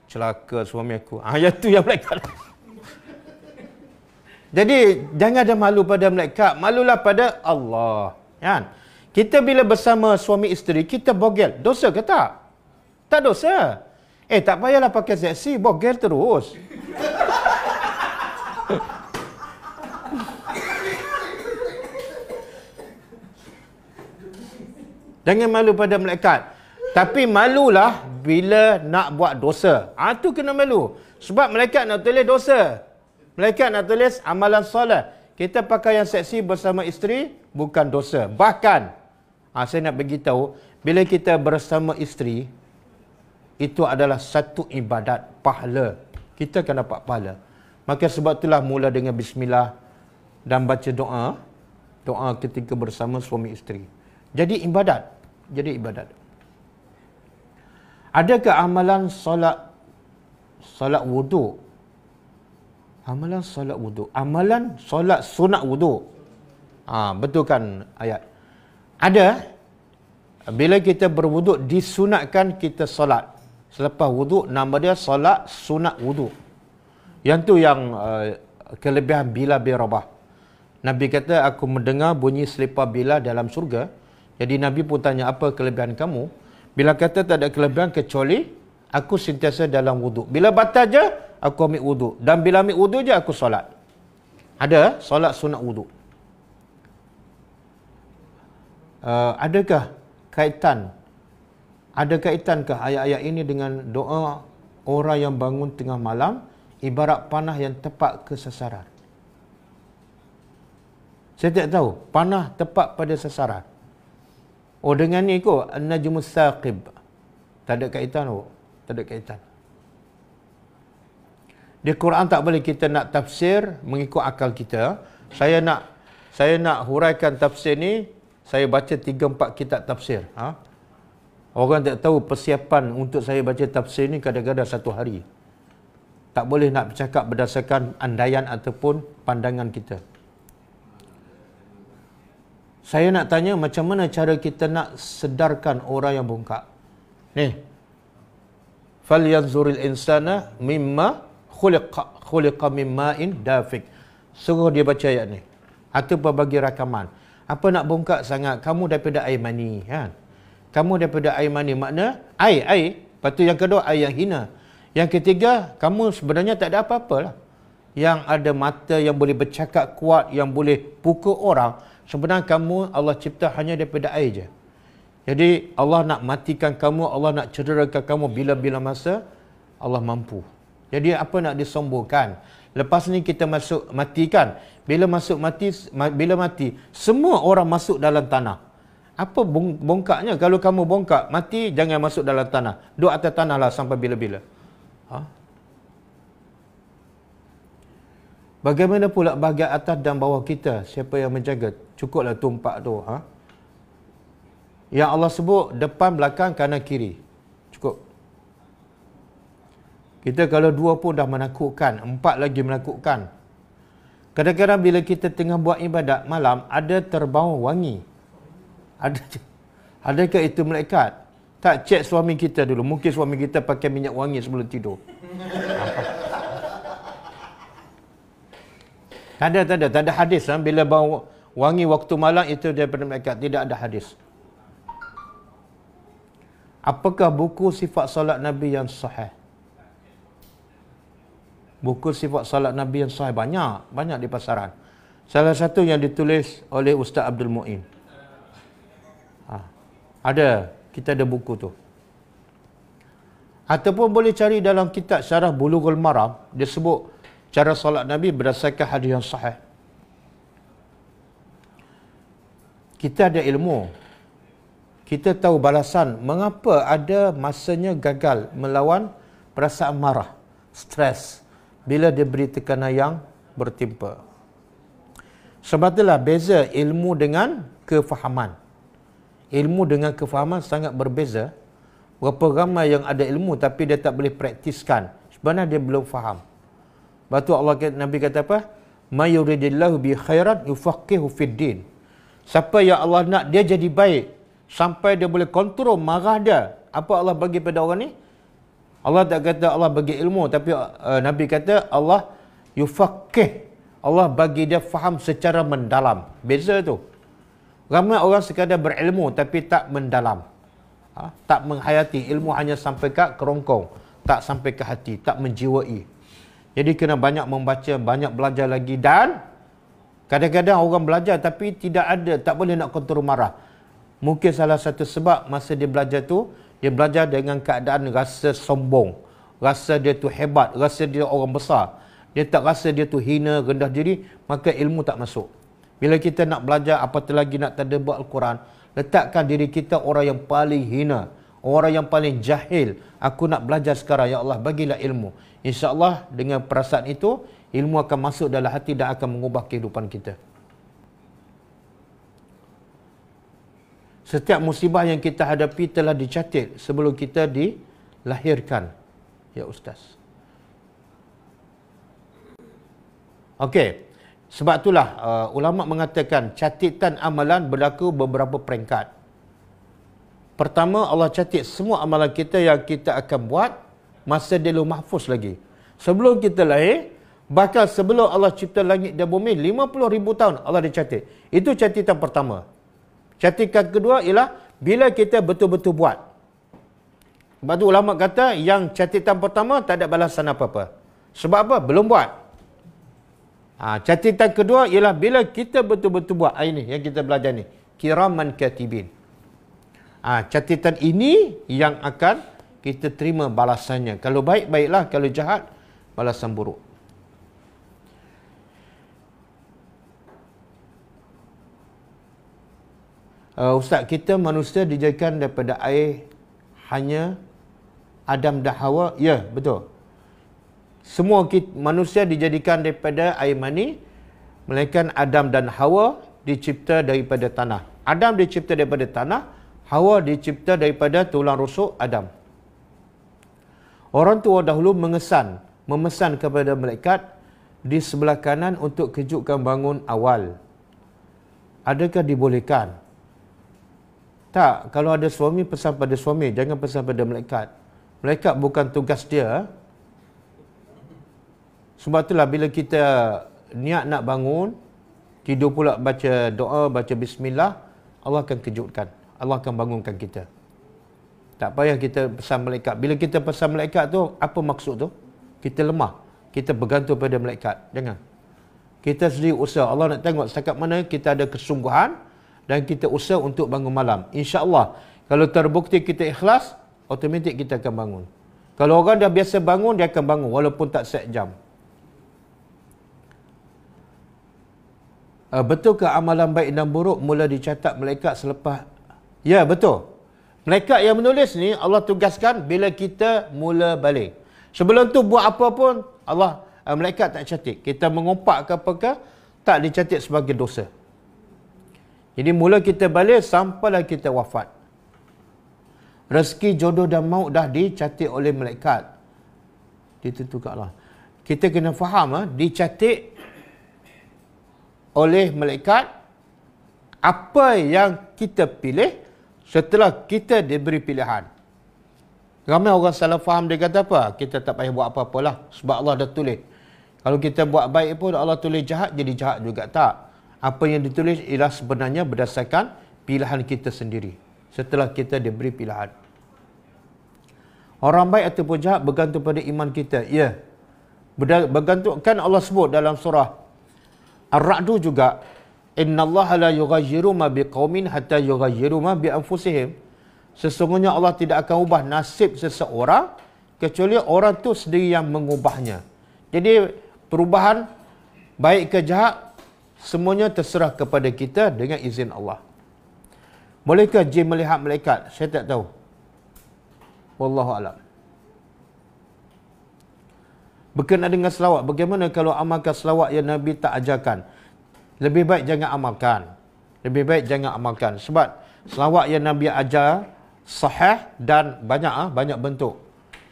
Celaka suami aku. Yang tu yang malaikat. Jadi jangan ada malu pada malaikat. Malulah pada Allah. Kan? Kita bila bersama suami isteri, kita bogel. Dosa ke tak? Tak dosa. Tak payahlah pakai seksi, bogel terus. Jangan malu pada malaikat. Tapi malulah bila nak buat dosa. Itu kena malu. Sebab malaikat nak tulis dosa. Malaikat nak tulis amalan soleh. Kita pakai yang seksi bersama isteri, bukan dosa. Bahkan, saya nak beritahu, bila kita bersama isteri, itu adalah satu ibadat, pahala. Kita akan dapat pahala. Maka sebab itulah mula dengan bismillah dan baca doa. Doa ketika bersama suami isteri. Jadi ibadat. Adakah amalan solat wuduk? Amalan solat wuduk. Amalan solat sunat wuduk. Betul kan ayat? Ada. Bila kita berwuduk, disunatkan kita solat. Selepas wuduk, nama dia solat sunat wuduk. Yang tu yang kelebihan Bilal bin Rabah. Nabi kata, aku mendengar bunyi selipar Bilal dalam surga. Jadi Nabi pun tanya, apa kelebihan kamu? Bilal kata, tak ada kelebihan kecuali aku sentiasa dalam wuduk. Bila batal je, aku ambil wuduk. Dan bila ambil wuduk je, aku solat. Ada solat sunat wuduk. Ada kaitankah ayat-ayat ini dengan doa orang yang bangun tengah malam ibarat panah yang tepat ke sasaran? Saya tak tahu. Panah tepat pada sasaran. Oh, dengan ni kot, An-Najmus Saqib. Tak ada kaitan. Tak ada kaitan. Di Quran tak boleh kita nak tafsir mengikut akal kita. Saya nak huraikan tafsir ni, saya baca 3-4 kitab tafsir. Orang tak tahu persiapan untuk saya baca tafsir ni kadang-kadang 1 hari. Tak boleh nak bercakap berdasarkan andaian ataupun pandangan kita. Saya nak tanya macam mana cara kita nak sedarkan orang yang bongkak. Ni. Falyanzuril insana mimma khuliqa mimma'in dafiq. Suruh dia baca ayat ni. Ataupun bagi rakaman. Apa nak bongkak sangat? Kamu daripada air mani, kan? Kamu daripada air mani, makna air. Lepas tu yang kedua, air yang hina. Yang ketiga, kamu sebenarnya tak ada apa-apa lah. Yang ada mata, yang boleh bercakap kuat, yang boleh pukul orang. Sebenarnya kamu Allah cipta hanya daripada air je. Jadi Allah nak matikan kamu, Allah nak cederakan kamu bila-bila masa Allah mampu. Jadi apa nak disombongkan? Lepas ni kita masuk mati kan? Bila mati, semua orang masuk dalam tanah. Apa bongkaknya? Kalau kamu bongkak, mati, jangan masuk dalam tanah. Duduk atas tanah lah sampai bila-bila. Bagaimana pula bahagian atas dan bawah kita? Siapa yang menjaga? Cukuplah tumpak tu. Yang Allah sebut depan, belakang, kanan, kiri. Cukup. Kita kalau 2 pun dah menakutkan. 4 lagi menakutkan. Kadang-kadang bila kita tengah buat ibadat malam, ada terbau wangi. Adakah itu malaikat? Tak, cek suami kita dulu. Mungkin suami kita pakai minyak wangi sebelum tidur. Tak ada hadis. Bila bau wangi waktu malam itu daripada malaikat. Tidak ada hadis. Apakah buku sifat salat Nabi yang sahih? Buku sifat salat Nabi yang sahih banyak di pasaran. Salah satu yang ditulis oleh Ustaz Abdul Mu'in. Kita ada buku tu. Ataupun boleh cari dalam kitab Syarah Bulughul Maram, dia sebut cara salat Nabi berdasarkan hadis yang sahih. Kita ada ilmu. Kita tahu balasan mengapa ada masanya gagal melawan perasaan marah, stres bila dia beri tekanan yang bertimpa. Sebab itulah beza ilmu dengan kefahaman. Ilmu dengan kefahaman sangat berbeza. Berapa ramai yang ada ilmu tapi dia tak boleh praktiskan. Sebenarnya dia belum faham. Lepas tu Nabi kata apa? Ma yuridillahu bi khairan yufaqihu fid din. Siapa yang Allah nak dia jadi baik sampai dia boleh kontrol marah dia. Apa Allah bagi pada orang ni? Allah tak kata Allah bagi ilmu, tapi Nabi kata Allah yufaqih. Allah bagi dia faham secara mendalam. Beza tu. Ramai orang sekadar berilmu tapi tak mendalam. Tak menghayati. Ilmu hanya sampai ke kerongkong. Tak sampai ke hati. Tak menjiwai. Jadi kena banyak membaca, banyak belajar lagi. Dan kadang-kadang orang belajar tapi tak boleh nak kontrol marah. Mungkin salah satu sebab masa dia belajar tu, dia belajar dengan keadaan rasa sombong. Rasa dia tu hebat. Rasa dia orang besar. Dia tak rasa dia tu hina, rendah diri. Maka ilmu tak masuk. Bila kita nak belajar, apatah lagi nak tadabbur Al-Quran, letakkan diri kita orang yang paling hina. Orang yang paling jahil. Aku nak belajar sekarang. Ya Allah, bagilah ilmu. InsyaAllah dengan perasaan itu, ilmu akan masuk dalam hati dan akan mengubah kehidupan kita. Setiap musibah yang kita hadapi telah dicatat sebelum kita lahirkan, ya Ustaz. Okey. Sebab itulah ulama mengatakan catatan amalan berlaku beberapa peringkat. Pertama, Allah catat semua amalan kita yang kita akan buat masa di Lauh Mahfuz lagi. Sebelum kita lahir, bahkan sebelum Allah cipta langit dan bumi 50,000 tahun Allah dah catat. Itu catatan pertama. Catatan kedua ialah bila kita betul-betul buat. Sebab tu ulama kata yang catatan pertama tak ada balasan apa-apa. Sebab apa? Belum buat. Catatan kedua ialah bila kita betul-betul buat. Ini yang kita belajar ni. Kiraman katibin. Catatan ini yang akan kita terima balasannya. Kalau baik, baiklah. Kalau jahat, balasan buruk. Ustaz, kita manusia dijadikan daripada air hanya Adam dan Hawa. Ya, betul. Semua manusia dijadikan daripada air mani, melainkan Adam dan Hawa dicipta daripada tanah. Adam dicipta daripada tanah, Hawa dicipta daripada tulang rusuk Adam. Orang tua dahulu memesan kepada malaikat di sebelah kanan untuk kejutkan bangun awal. Adakah dibolehkan? Tak, kalau ada suami, pesan pada suami, jangan pesan pada malaikat. Malaikat bukan tugas dia. Sebab itulah bila kita niat nak bangun, tidur pula baca doa, baca bismillah, Allah akan kejutkan. Allah akan bangunkan kita. Tak payah kita pesan malaikat. Bila kita pesan malaikat tu, apa maksud tu? Kita lemah. Kita bergantung pada malaikat. Jangan. Kita sendiri usaha. Allah nak tengok setakat mana kita ada kesungguhan dan kita usaha untuk bangun malam. InsyaAllah, kalau terbukti kita ikhlas, automatik kita akan bangun. Kalau orang dah biasa bangun, dia akan bangun walaupun tak set jam. Betulkah amalan baik dan buruk mula dicatat malaikat selepas? Ya, betul. Malaikat yang menulis ni Allah tugaskan bila kita mula balik. Sebelum tu buat apa pun malaikat tak catat. Kita mengumpat ke apakah, tak dicatat sebagai dosa. Jadi mula kita balik sampailah kita wafat. Rezeki, jodoh dan maut dah dicatat oleh malaikat. Ditentukanlah. Kita kena faham, dicatat oleh malaikat apa yang kita pilih setelah kita diberi pilihan. Ramai orang salah faham, dia kata apa? Kita tak payah buat apa-apalah sebab Allah dah tulis. Kalau kita buat baik pun Allah tulis jahat, jadi jahat juga. Tak. Apa yang ditulis ialah sebenarnya berdasarkan pilihan kita sendiri setelah kita diberi pilihan. Orang baik ataupun jahat bergantung pada iman kita. Ya. Bergantung, kan Allah sebut dalam surah Ar-Ra'du juga, innallaha la yughayyiru ma biqaumin hatta yughayyiru ma bi anfusihim. Sesungguhnya Allah tidak akan ubah nasib seseorang kecuali orang tu sendiri yang mengubahnya. Jadi perubahan baik ke jahat semuanya terserah kepada kita dengan izin Allah. Bolehkah jin melihat malaikat? Saya tak tahu. Wallahu a'lam. Berkenaan dengan selawat, bagaimana kalau amalkan selawat yang Nabi tak ajarkan? Lebih baik jangan amalkan. Lebih baik jangan amalkan. Sebab selawat yang Nabi ajar sahih dan banyak bentuk.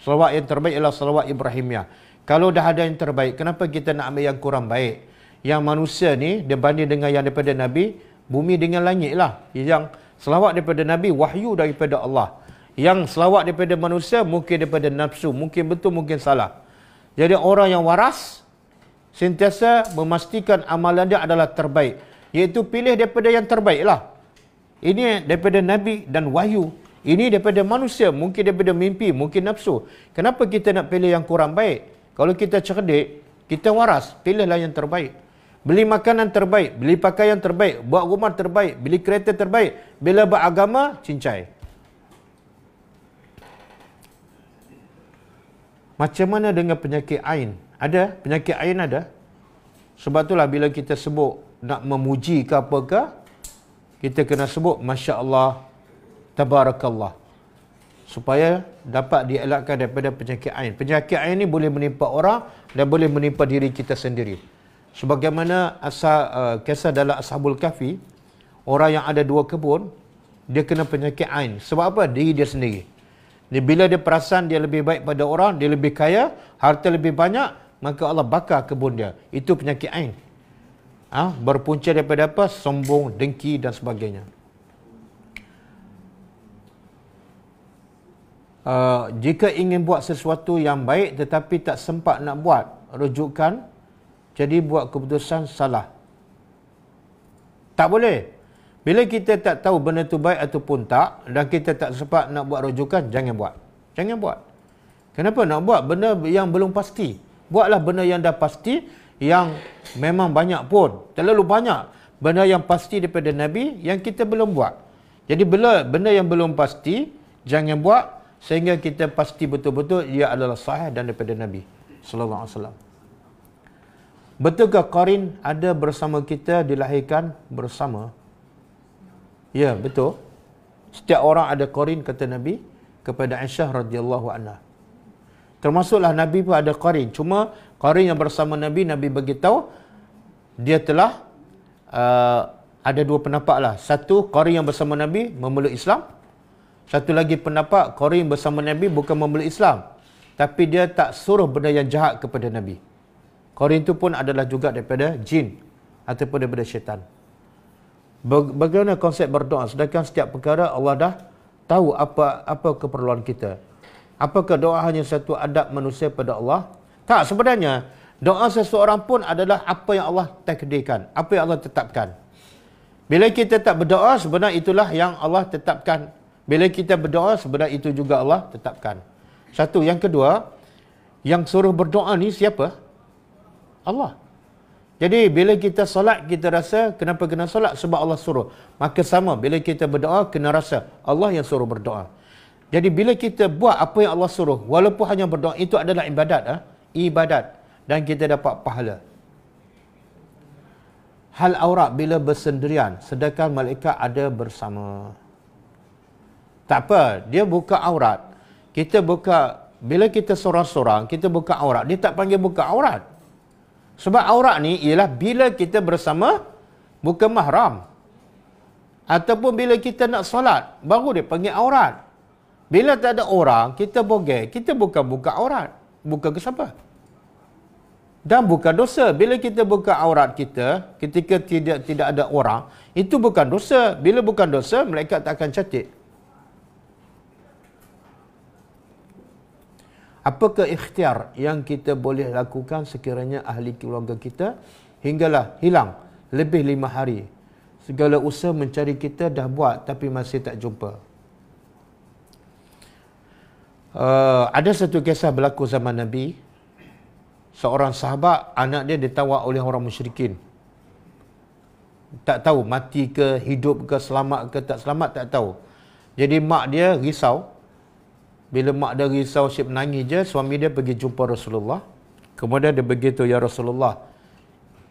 Selawat yang terbaik ialah selawat Ibrahimiyah. Kalau dah ada yang terbaik, kenapa kita nak ambil yang kurang baik? Yang manusia ni, dia banding dengan yang daripada Nabi, bumi dengan langit lah. Yang selawat daripada Nabi, wahyu daripada Allah. Yang selawat daripada manusia, mungkin daripada nafsu. Mungkin betul, mungkin salah. Jadi orang yang waras sentiasa memastikan amalan dia adalah terbaik, iaitu pilih daripada yang terbaik lah. Ini daripada Nabi dan wahyu. Ini daripada manusia, mungkin daripada mimpi, mungkin nafsu. Kenapa kita nak pilih yang kurang baik? Kalau kita cerdik, kita waras, pilihlah yang terbaik. Beli makanan terbaik, beli pakaian terbaik, buat rumah terbaik, beli kereta terbaik. Bila beragama, cincai. Macam mana dengan penyakit ain? Ada? Penyakit ain ada? Sebab itulah bila kita sebut nak memuji ke apakah, kita kena sebut Masya Allah, Tabarakallah. Supaya dapat dielakkan daripada penyakit ain. Penyakit ain ni boleh menimpa orang dan boleh menimpa diri kita sendiri. Sebagaimana kisah dalam Ashabul Kahfi, orang yang ada 2 kebun, dia kena penyakit ain. Sebab apa? Diri dia sendiri. Bila dia perasan dia lebih baik pada orang, dia lebih kaya, harta lebih banyak, maka Allah bakar kebun dia. Itu penyakit ain. Berpunca daripada apa? Sombong, dengki dan sebagainya. Jika ingin buat sesuatu yang baik tetapi tak sempat nak buat, rujukan, jadi buat keputusan salah. Tak boleh. Bila kita tak tahu benda tu baik ataupun tak, dan kita tak sempat nak buat rujukan, jangan buat. Jangan buat. Kenapa nak buat benda yang belum pasti? Buatlah benda yang dah pasti, yang memang banyak pun. Terlalu banyak benda yang pasti daripada Nabi yang kita belum buat. Jadi benda yang belum pasti, jangan buat sehingga kita pasti betul-betul ia adalah sahih dan daripada Nabi sallallahu alaihi wasallam. Betulkah qarin ada bersama kita, dilahirkan bersama? Ya, betul. Setiap orang ada qarin, kata Nabi kepada Aisyah radhiyallahu anha. Termasuklah Nabi pun ada qarin. Cuma qarin yang bersama Nabi, Nabi beritahu dia telah ada dua pendapat lah. Satu, qarin yang bersama Nabi memeluk Islam. Satu lagi pendapat, qarin bersama Nabi bukan memeluk Islam, tapi dia tak suruh benda yang jahat kepada Nabi. Qarin itu pun adalah juga daripada jin ataupun daripada syaitan. Bagaimana konsep berdoa? Sedangkan setiap perkara Allah dah tahu apa keperluan kita. Apakah doa hanya satu adab manusia pada Allah? Tak, sebenarnya doa seseorang pun adalah apa yang Allah takdirkan, apa yang Allah tetapkan. Bila kita tak berdoa, sebenarnya itulah yang Allah tetapkan. Bila kita berdoa, sebenarnya itu juga Allah tetapkan. Satu. Yang kedua, yang suruh berdoa ni siapa? Allah. Jadi bila kita solat, kita rasa kenapa kena solat? Sebab Allah suruh. Maka sama, bila kita berdoa, kena rasa Allah yang suruh berdoa. Jadi bila kita buat apa yang Allah suruh, walaupun hanya berdoa, itu adalah ibadat. Ibadat. Dan kita dapat pahala. Hal aurat bila bersendirian, sedangkan malaikat ada bersama. Tak apa, dia buka aurat. Kita buka, bila kita sorang-sorang, kita buka aurat. Dia tak panggil buka aurat. Sebab aurat ni ialah bila kita bersama bukan mahram. Ataupun bila kita nak solat, baru dia panggil aurat. Bila tak ada orang, kita bogel, kita bukan buka aurat. Buka ke siapa? Dan bukan dosa. Bila kita buka aurat kita, ketika tidak ada orang, itu bukan dosa. Bila bukan dosa, malaikat tak akan catat. Apakah ikhtiar yang kita boleh lakukan sekiranya ahli keluarga kita hinggalah hilang lebih 5 hari? Segala usaha mencari kita dah buat tapi masih tak jumpa. Ada satu kisah berlaku zaman Nabi. Seorang sahabat, anak dia ditawar oleh orang musyrikin. Tak tahu mati ke, hidup ke, selamat ke tak selamat, tak tahu. Jadi mak dia risau. Bila mak dia risau, asyik menangis je, suami dia pergi jumpa Rasulullah. Kemudian dia beritahu, ya Rasulullah,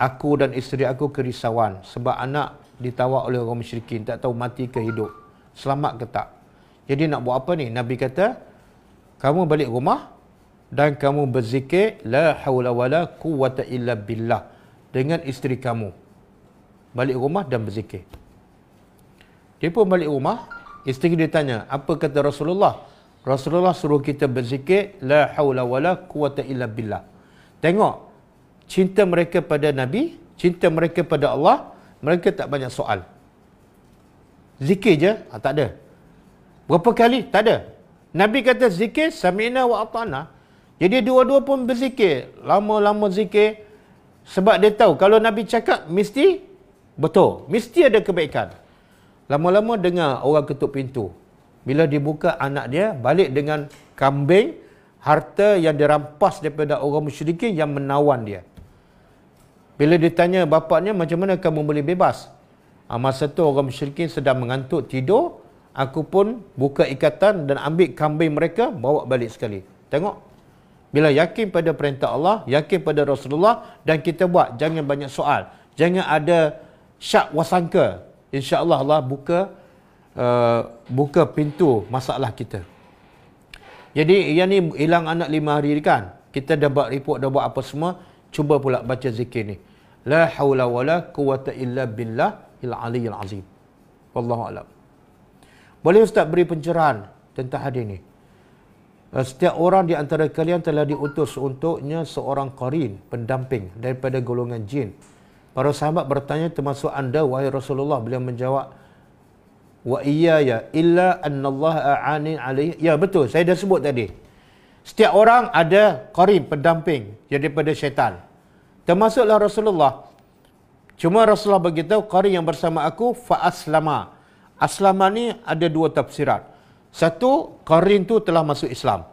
aku dan isteri aku kerisauan sebab anak ditawar oleh orang musyrikin, tak tahu mati ke hidup, selamat ke tak. Jadi nak buat apa ni? Nabi kata, kamu balik rumah dan kamu berzikir la haula wala quwwata illa billah dengan isteri kamu. Balik rumah dan berzikir. Dia pun balik rumah, isteri dia tanya, apa kata Rasulullah? Rasulullah suruh kita berzikir la haula wala quwwata illa billah. Tengok cinta mereka pada Nabi, cinta mereka pada Allah, mereka tak banyak soal. Zikir je, tak ada. Berapa kali? Tak ada. Nabi kata zikir sami'na wa ata'na. Jadi dua-dua pun berzikir, lama-lama zikir, sebab dia tahu kalau Nabi cakap mesti betul, mesti ada kebaikan. Lama-lama dengar orang ketuk pintu. Bila dibuka, anak dia balik dengan kambing, harta yang dirampas daripada orang musyrikin yang menawan dia. Bila ditanya bapaknya, macam mana kamu boleh bebas? Masa tu orang musyrikin sedang mengantuk tidur, aku pun buka ikatan dan ambil kambing mereka, bawa balik sekali. Tengok. Bila yakin pada perintah Allah, yakin pada Rasulullah, dan kita buat, jangan banyak soal. Jangan ada syak wasangka. InsyaAllah Allah buka pintu masalah kita. Jadi yang ni hilang anak 5 hari kan, kita dah buat report, dah buat apa semua, cuba pula baca zikir ni, la haula wala quwwata illa billah al-aliyyil azim. Wallahu a'lam. Boleh Ustaz beri pencerahan tentang hadis ni? Setiap orang di antara kalian telah diutus untuknya seorang qarin, pendamping daripada golongan jin. Para sahabat bertanya, termasuk anda wahai Rasulullah? Beliau menjawab, wa iyaya illa annallaha a'ani alaihi. Ya betul, saya dah sebut tadi. Setiap orang ada qarin, pendamping daripada syaitan. Termasuklah Rasulullah. Cuma Rasulullah beritahu, qarin yang bersama aku fa aslama. Aslama ni ada dua tafsiran. Satu, qarin tu telah masuk Islam.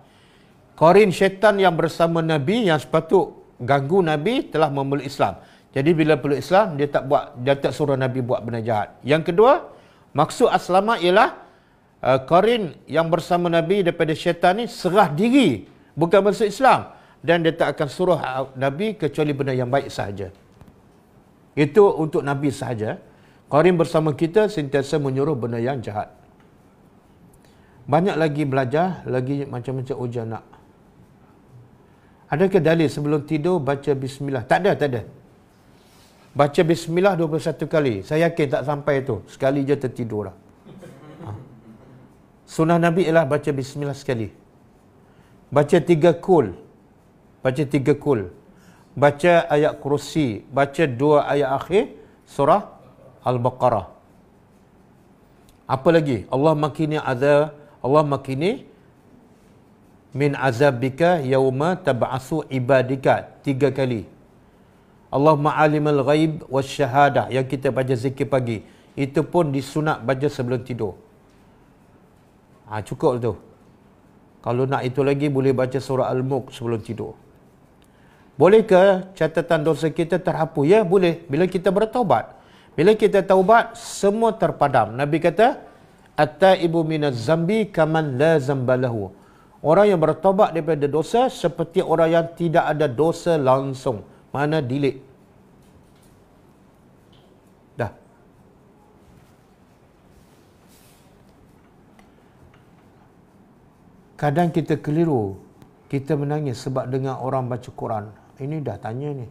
Qarin syaitan yang bersama Nabi, yang sepatut ganggu Nabi, telah memeluk Islam. Jadi bila peluk Islam, dia tak suruh Nabi buat benda jahat. Yang kedua, maksud aslama ialah qarin yang bersama Nabi daripada syaitan ni serah diri, bukan masuk Islam, dan dia tak akan suruh Nabi kecuali benda yang baik sahaja. Itu untuk Nabi sahaja. Qarin bersama kita sentiasa menyuruh benda yang jahat. Banyak lagi belajar, lagi macam-macam ujian nak. Adakah dalil sebelum tidur baca bismillah? Tak ada. Baca bismillah 21 kali. Saya yakin tak sampai tu. Sekali je tertidur dah. Sunnah Nabi ialah baca bismillah sekali. Baca 3 kul. Baca ayat kursi. Baca 2 ayat akhir surah Al-Baqarah. Apa lagi? Allah makini min azabika yauma tab'asu ibadika. 3 kali. Allahumma alimul ghaib wasyahadah, yang kita baca zikir pagi. Itu pun disunat baca sebelum tidur. Cukup tu. Kalau nak itu lagi, boleh baca surah Al-Mulk sebelum tidur. Bolehkah catatan dosa kita terhapus? Ya, boleh. Bila kita bertaubat. Bila kita taubat, semua terpadam. Nabi kata, at-taibu minaz zambi kaman la zambalahu. Orang yang bertaubat daripada dosa seperti orang yang tidak ada dosa langsung. Mana delete. Dah. Kadang kita keliru. Kita menangis sebab dengar orang baca Quran. Ini dah tanya ni.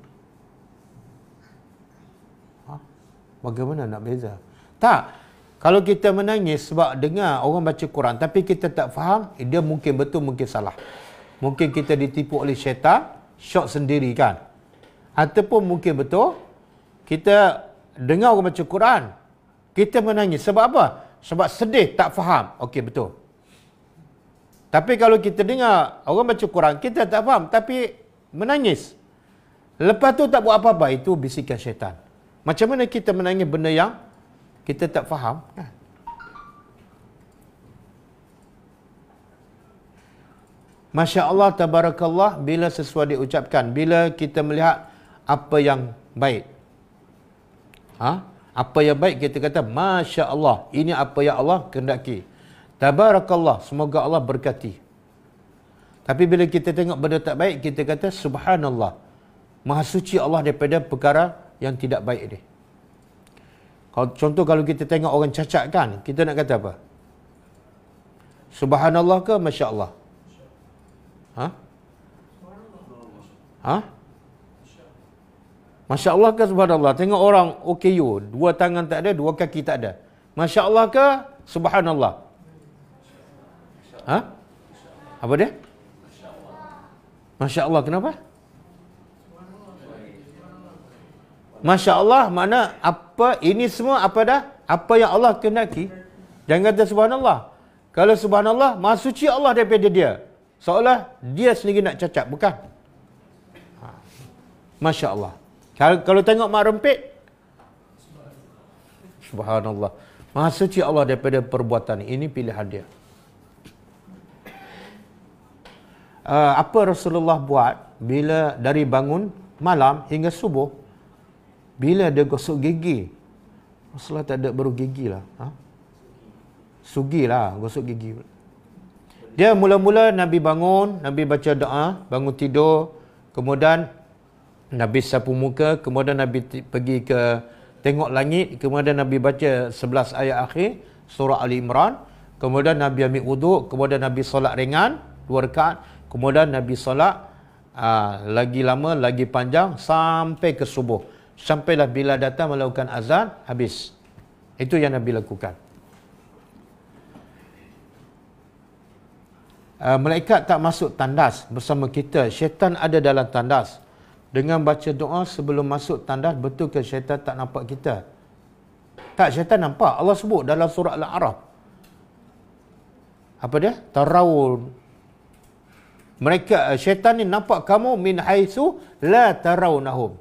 Bagaimana nak beza? Tak. Kalau kita menangis sebab dengar orang baca Quran tapi kita tak faham, dia mungkin betul, mungkin salah. Mungkin kita ditipu oleh syaitan, syok sendiri kan. Ataupun mungkin betul, kita dengar orang baca Quran, kita menangis. Sebab apa? Sebab sedih, tak faham. Okey, betul. Tapi kalau kita dengar orang baca Quran, kita tak faham, tapi menangis. Lepas tu tak buat apa-apa, itu bisikan syaitan. Macam mana kita menangis benda yang kita tak faham? Masya Allah, tabarakallah, bila sesuatu diucapkan, bila kita melihat apa yang baik. Apa yang baik, kita kata Masya Allah, ini apa yang Allah kehendaki. Tabarakallah, semoga Allah berkati. Tapi bila kita tengok benda tak baik, kita kata Subhanallah, Maha suci Allah daripada perkara yang tidak baik ni. Contoh kalau kita tengok orang cacat kan, kita nak kata apa? Subhanallah ke Masya Allah? Masya Allah ke Subhanallah? Tengok orang OKU, 2 tangan tak ada, 2 kaki tak ada. Masya Allah ke Subhanallah? Apa dia? Masya Allah, kenapa? Masya Allah makna apa, ini semua apa dah? Apa yang Allah kehendaki. Jangan kata Subhanallah. Kalau Subhanallah, Maha suci Allah daripada dia. Seolah dia sendiri nak cacat, bukan? Masya Allah. Kalau tengok mak rempit, Subhanallah, Maha suci Allah daripada perbuatan ini. Pilihan dia. Apa Rasulullah buat bila dari bangun malam hingga subuh? Bila dia gosok gigi, Rasulullah tak ada baru gigi lah. Sugi lah, gosok gigi. Dia mula-mula Nabi bangun, Nabi baca doa, bangun tidur, kemudian Nabi sapu muka, kemudian Nabi pergi ke tengok langit, kemudian Nabi baca 11 ayat akhir surah Ali Imran, kemudian Nabi ambil wuduk, kemudian Nabi solat ringan 2 rakaat, kemudian Nabi solat lagi lama, lagi panjang sampai ke subuh. Sampailah bila datang melakukan azan, habis. Itu yang Nabi lakukan. malaikat tak masuk tandas bersama kita, syaitan ada dalam tandas. Dengan baca doa sebelum masuk tandas, betul ke syaitan tak nampak kita? Tak, syaitan nampak. Allah sebut dalam surah Al-A'raf. Apa dia? Tarawun. Mereka, syaitan ni nampak kamu min haitsu la tarawnahum.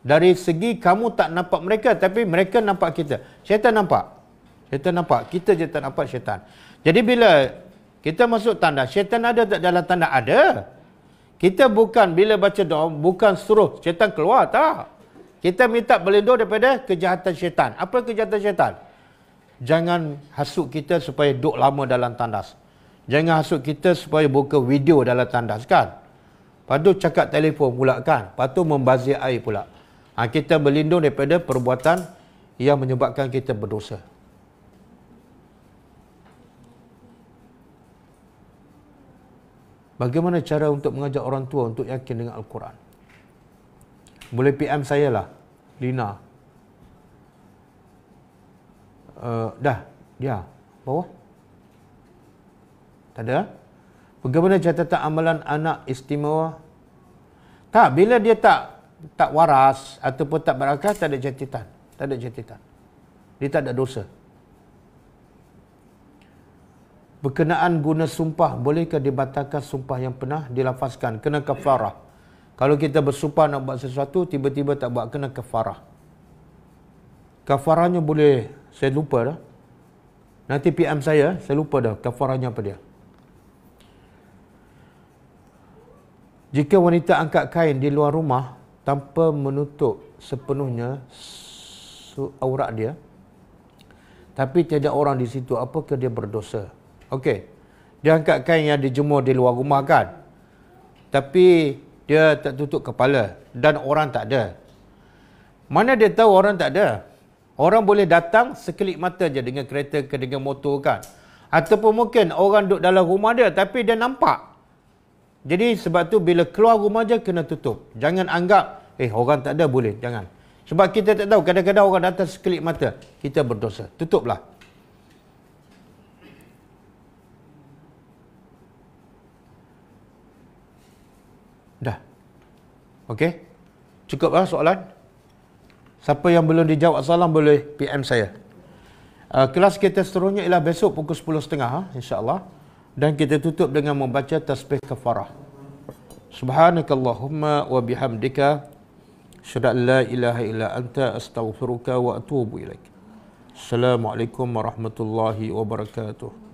Dari segi kamu tak nampak mereka, tapi mereka nampak kita. Syaitan nampak. Syaitan nampak. Kita je tak nampak syaitan. Jadi bila kita masuk tanda, syaitan ada tak dalam tanda? Ada. Kita bukan bila baca doa, bukan suruh syaitan keluar, tak. Kita minta berlindung daripada kejahatan syaitan. Apa kejahatan syaitan? Jangan hasut kita supaya duduk lama dalam tandas. Jangan hasut kita supaya buka video dalam tandas, kan? Lepas tu cakap telefon pula, kan? Lepas tu membazir air pula. Kita berlindung daripada perbuatan yang menyebabkan kita berdosa. Bagaimana cara untuk mengajak orang tua untuk yakin dengan Al-Quran? Boleh PM saya lah, Lina. Dah, dia. Bawah. Tak ada? Bagaimana catatan amalan anak istimewa? Tak, bila dia tak waras ataupun tak berakal, tak ada catatan. Tak ada catatan. Dia tak ada dosa. Berkenaan guna sumpah, bolehkah dibatalkan sumpah yang pernah dilafazkan? Kena kafarah. Kalau kita bersumpah nak buat sesuatu, tiba-tiba tak buat, kena kafarah. Kafarahnya boleh, saya lupa dah. Nanti PM saya lupa dah kafarahnya apa dia. Jika wanita angkat kain di luar rumah tanpa menutup sepenuhnya aurat dia, tapi tiada orang di situ, apakah dia berdosa? Okey, dia angkat kain yang dijemur di luar rumah, kan? Tapi dia tak tutup kepala dan orang tak ada. Mana dia tahu orang tak ada? Orang boleh datang sekelip mata je dengan kereta ke dengan motor, kan? Ataupun mungkin orang duduk dalam rumah dia tapi dia nampak. Jadi sebab tu bila keluar rumah je kena tutup. Jangan anggap orang tak ada boleh, jangan. Sebab kita tak tahu, kadang-kadang orang datang sekelip mata, kita berdosa. Tutuplah. Dah. Okey? Cukuplah soalan? Siapa yang belum dijawab soalan boleh PM saya. Kelas kita seterusnya ialah besok pukul 10.30, insya-Allah. Dan kita tutup dengan membaca tasbih kafarah. Subhanakallahumma wa bihamdika asyhadu an la ilaha illa anta astaghfiruka wa atubu ilaik. Assalamualaikum warahmatullahi wabarakatuh.